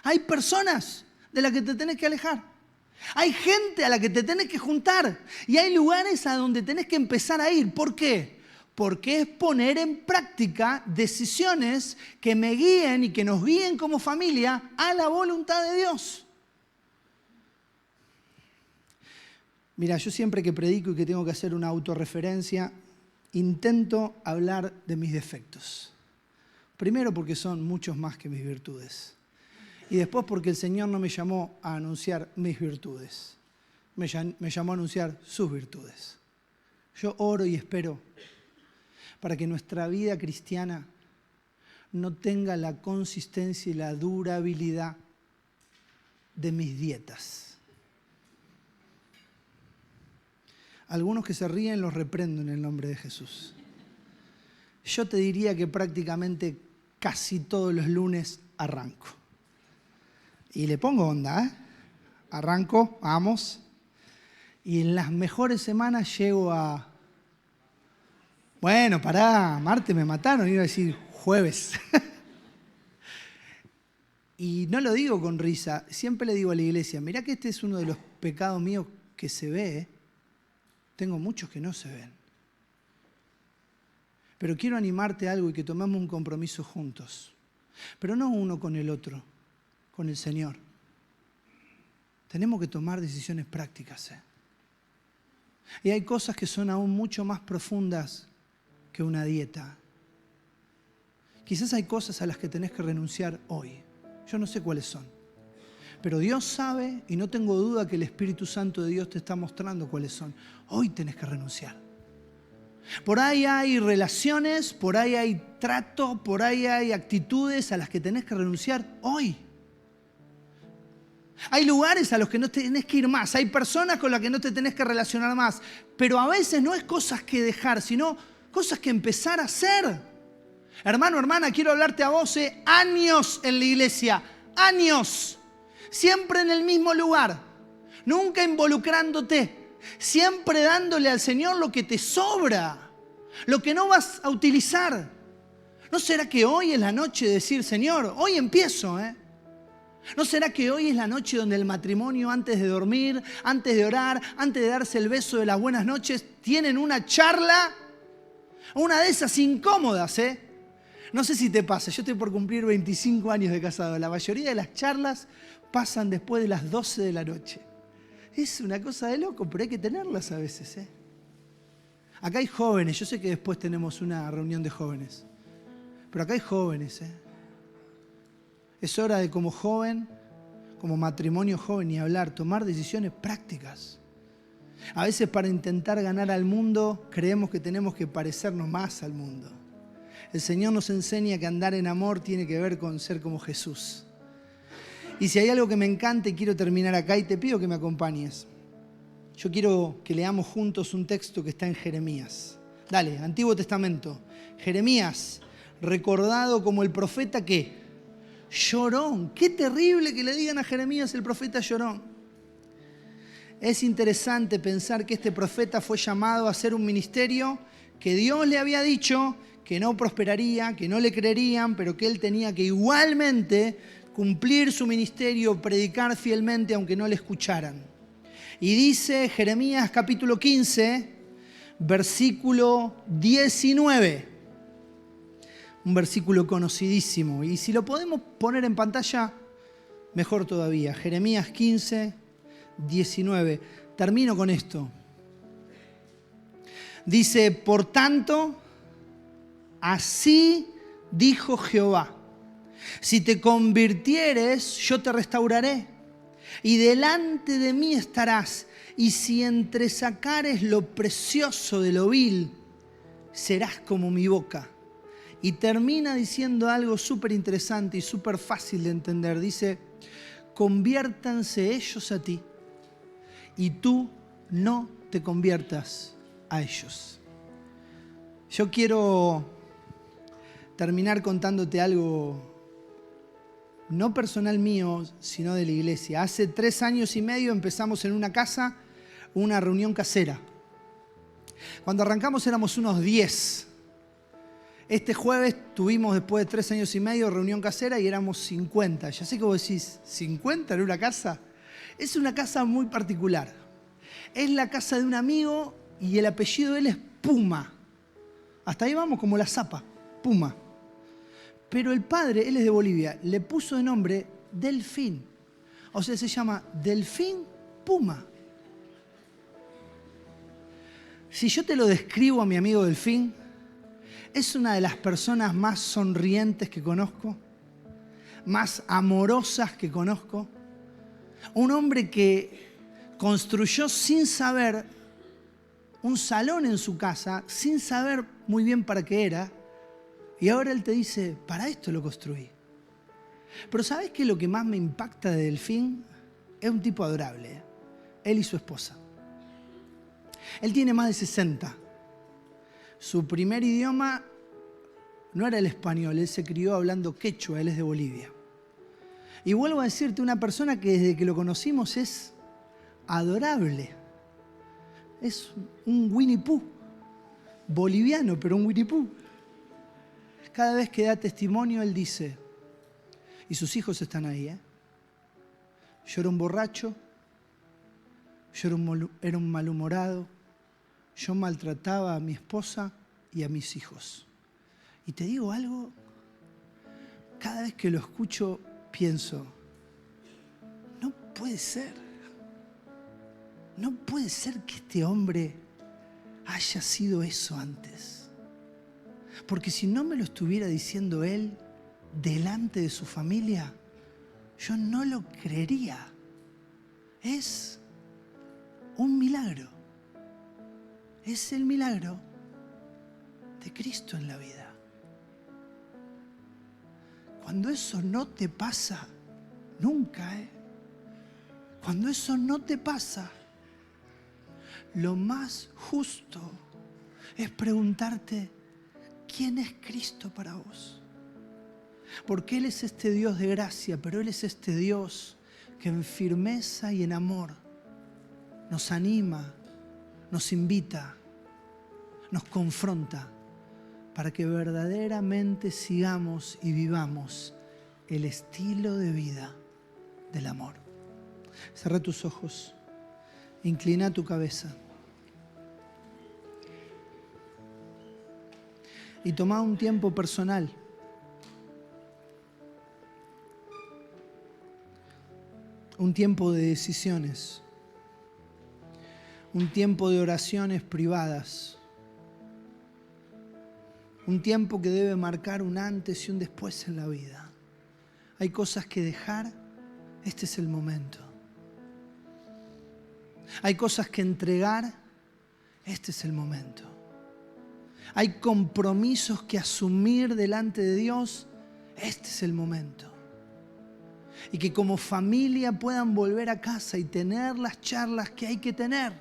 Hay personas de las que te tenés que alejar. Hay gente a la que te tenés que juntar. Y hay lugares a donde tenés que empezar a ir. ¿Por qué? Porque es poner en práctica decisiones que me guíen y que nos guíen como familia a la voluntad de Dios. Mira, yo siempre que predico y que tengo que hacer una autorreferencia, intento hablar de mis defectos. Primero porque son muchos más que mis virtudes. Y después porque el Señor no me llamó a anunciar mis virtudes. Me llamó a anunciar sus virtudes. Yo oro y espero para que nuestra vida cristiana no tenga la consistencia y la durabilidad de mis dietas. Algunos que se ríen los reprendo en el nombre de Jesús. Yo te diría que prácticamente casi todos los lunes arranco. Y le pongo onda, ¿eh? Arranco, vamos. Y en las mejores semanas llego a... Bueno, pará, martes me mataron, iba a decir jueves. Y no lo digo con risa, siempre le digo a la iglesia, mirá que este es uno de los pecados míos que se ve, tengo muchos que no se ven. Pero quiero animarte a algo y que tomemos un compromiso juntos. Pero no uno con el otro, con el Señor. Tenemos que tomar decisiones prácticas. Y hay cosas que son aún mucho más profundas que una dieta. Quizás hay cosas a las que tenés que renunciar hoy. Yo no sé cuáles son. Pero Dios sabe y no tengo duda que el Espíritu Santo de Dios te está mostrando cuáles son. Hoy tenés que renunciar. Por ahí hay relaciones, por ahí hay trato, por ahí hay actitudes a las que tenés que renunciar hoy. Hay lugares a los que no tenés que ir más. Hay personas con las que no te tenés que relacionar más. Pero a veces no es cosas que dejar, sino cosas que empezar a hacer. Hermano, hermana, quiero hablarte a vos. Años en la iglesia. Años. Siempre en el mismo lugar. Nunca involucrándote. Siempre dándole al Señor lo que te sobra. Lo que no vas a utilizar. ¿No será que hoy es la noche de decir, Señor, hoy empiezo, ¿No será que hoy es la noche donde el matrimonio, antes de dormir, antes de orar, antes de darse el beso de las buenas noches, tienen una charla? Una de esas incómodas, No sé si te pasa, yo estoy por cumplir 25 años de casado. La mayoría de las charlas pasan después de las 12 de la noche. Es una cosa de loco, pero hay que tenerlas a veces, Acá hay jóvenes, yo sé que después tenemos una reunión de jóvenes, pero acá hay jóvenes, Es hora de como joven, como matrimonio joven y hablar, tomar decisiones prácticas. A veces para intentar ganar al mundo creemos que tenemos que parecernos más al mundo. El Señor nos enseña que andar en amor tiene que ver con ser como Jesús. Y si hay algo que me encanta y quiero terminar acá y te pido que me acompañes. Yo quiero que leamos juntos un texto que está en Jeremías. Dale, Antiguo Testamento. Jeremías, recordado como el profeta que llorón. Qué terrible que le digan a Jeremías el profeta llorón. Es interesante pensar que este profeta fue llamado a hacer un ministerio que Dios le había dicho que no prosperaría, que no le creerían, pero que él tenía que igualmente cumplir su ministerio, predicar fielmente aunque no le escucharan. Y dice Jeremías capítulo 15, versículo 19. Un versículo conocidísimo. Y si lo podemos poner en pantalla, mejor todavía. Jeremías 15, 19. Termino con esto. Dice, por tanto, así dijo Jehová, Si te convirtieres, yo te restauraré. Y delante de mí estarás. Y si entresacares lo precioso de lo vil, serás como mi boca. Y termina diciendo algo súper interesante y súper fácil de entender. Dice, conviértanse ellos a ti y tú no te conviertas a ellos. Yo quiero terminar contándote algo, no personal mío, sino de la iglesia. Hace 3 años y medio empezamos en una casa una reunión casera. Cuando arrancamos éramos unos 10. Este jueves tuvimos, después de 3 años y medio, reunión casera y éramos 50. Ya sé que vos decís, ¿50 en una casa? Es una casa muy particular. Es la casa de un amigo y el apellido de él es Puma. Hasta ahí vamos como la zapa, Puma. Pero el padre, él es de Bolivia, le puso de nombre Delfín. O sea, se llama Delfín Puma. Si yo te lo describo a mi amigo Delfín, es una de las personas más sonrientes que conozco, más amorosas que conozco. Un hombre que construyó sin saber un salón en su casa, sin saber muy bien para qué era, y ahora él te dice, para esto lo construí. Pero ¿sabes qué es lo que más me impacta de Delfín? Es un tipo adorable, ¿eh? Él y su esposa. Él tiene más de 60. Su primer idioma no era el español, él se crió hablando quechua, él es de Bolivia. Y vuelvo a decirte, una persona que desde que lo conocimos es adorable. Es un Winnie Pooh, boliviano, pero un Winnie Pooh. Cada vez que da testimonio, él dice, y sus hijos están ahí, yo era un borracho, yo era un malhumorado, yo maltrataba a mi esposa y a mis hijos. Y te digo algo, cada vez que lo escucho pienso, no puede ser que este hombre haya sido eso antes. Porque si no me lo estuviera diciendo él delante de su familia, yo no lo creería. Es un milagro. Es el milagro de Cristo en la vida. Cuando eso no te pasa, nunca, cuando eso no te pasa, lo más justo es preguntarte, ¿quién es Cristo para vos? Porque Él es este Dios de gracia, pero Él es este Dios que en firmeza y en amor nos anima, nos invita, nos confronta para que verdaderamente sigamos y vivamos el estilo de vida del amor. Cerra tus ojos, inclina tu cabeza y toma un tiempo personal. Un tiempo de decisiones. Un tiempo de oraciones privadas. Un tiempo que debe marcar un antes y un después en la vida. Hay cosas que dejar, este es el momento. Hay cosas que entregar, este es el momento. Hay compromisos que asumir delante de Dios, este es el momento. Y que como familia puedan volver a casa y tener las charlas que hay que tener,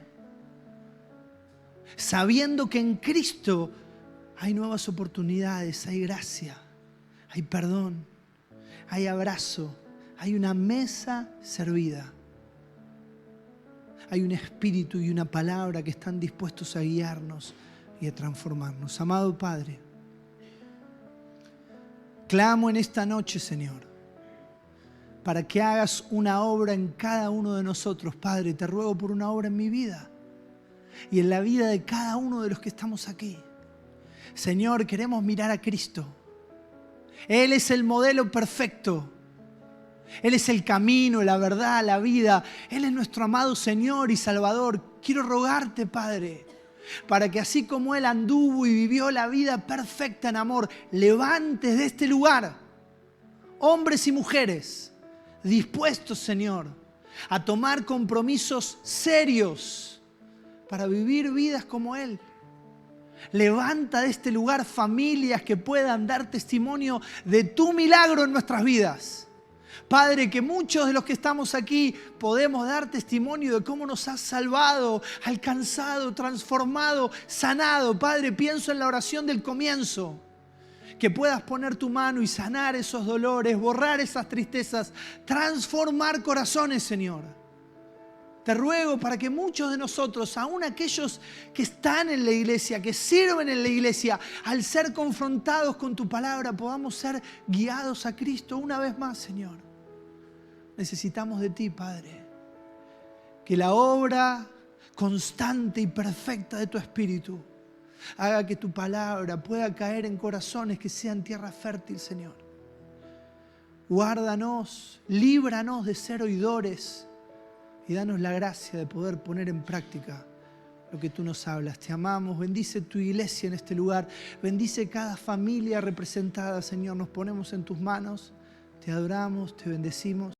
sabiendo que en Cristo hay nuevas oportunidades, hay gracia, hay perdón, hay abrazo, hay una mesa servida, hay un espíritu y una palabra que están dispuestos a guiarnos y a transformarnos. Amado Padre, clamo en esta noche, Señor, para que hagas una obra en cada uno de nosotros. Padre, te ruego por una obra en mi vida y en la vida de cada uno de los que estamos aquí. Señor, queremos mirar a Cristo. Él es el modelo perfecto. Él es el camino, la verdad, la vida. Él es nuestro amado Señor y Salvador. Quiero rogarte, Padre, para que así como Él anduvo y vivió la vida perfecta en amor, levantes de este lugar hombres y mujeres dispuestos, Señor, a tomar compromisos serios para vivir vidas como Él. Levanta de este lugar familias que puedan dar testimonio de tu milagro en nuestras vidas. Padre, que muchos de los que estamos aquí podemos dar testimonio de cómo nos has salvado, alcanzado, transformado, sanado. Padre, pienso en la oración del comienzo. Que puedas poner tu mano y sanar esos dolores, borrar esas tristezas, transformar corazones, Señor. Te ruego para que muchos de nosotros, aún aquellos que están en la iglesia, que sirven en la iglesia, al ser confrontados con tu palabra, podamos ser guiados a Cristo una vez más, Señor. Necesitamos de ti, Padre. Que la obra constante y perfecta de tu Espíritu haga que tu palabra pueda caer en corazones que sean tierra fértil, Señor. Guárdanos, líbranos de ser oidores y danos la gracia de poder poner en práctica lo que tú nos hablas. Te amamos, bendice tu iglesia en este lugar, bendice cada familia representada, Señor. Nos ponemos en tus manos, te adoramos, te bendecimos.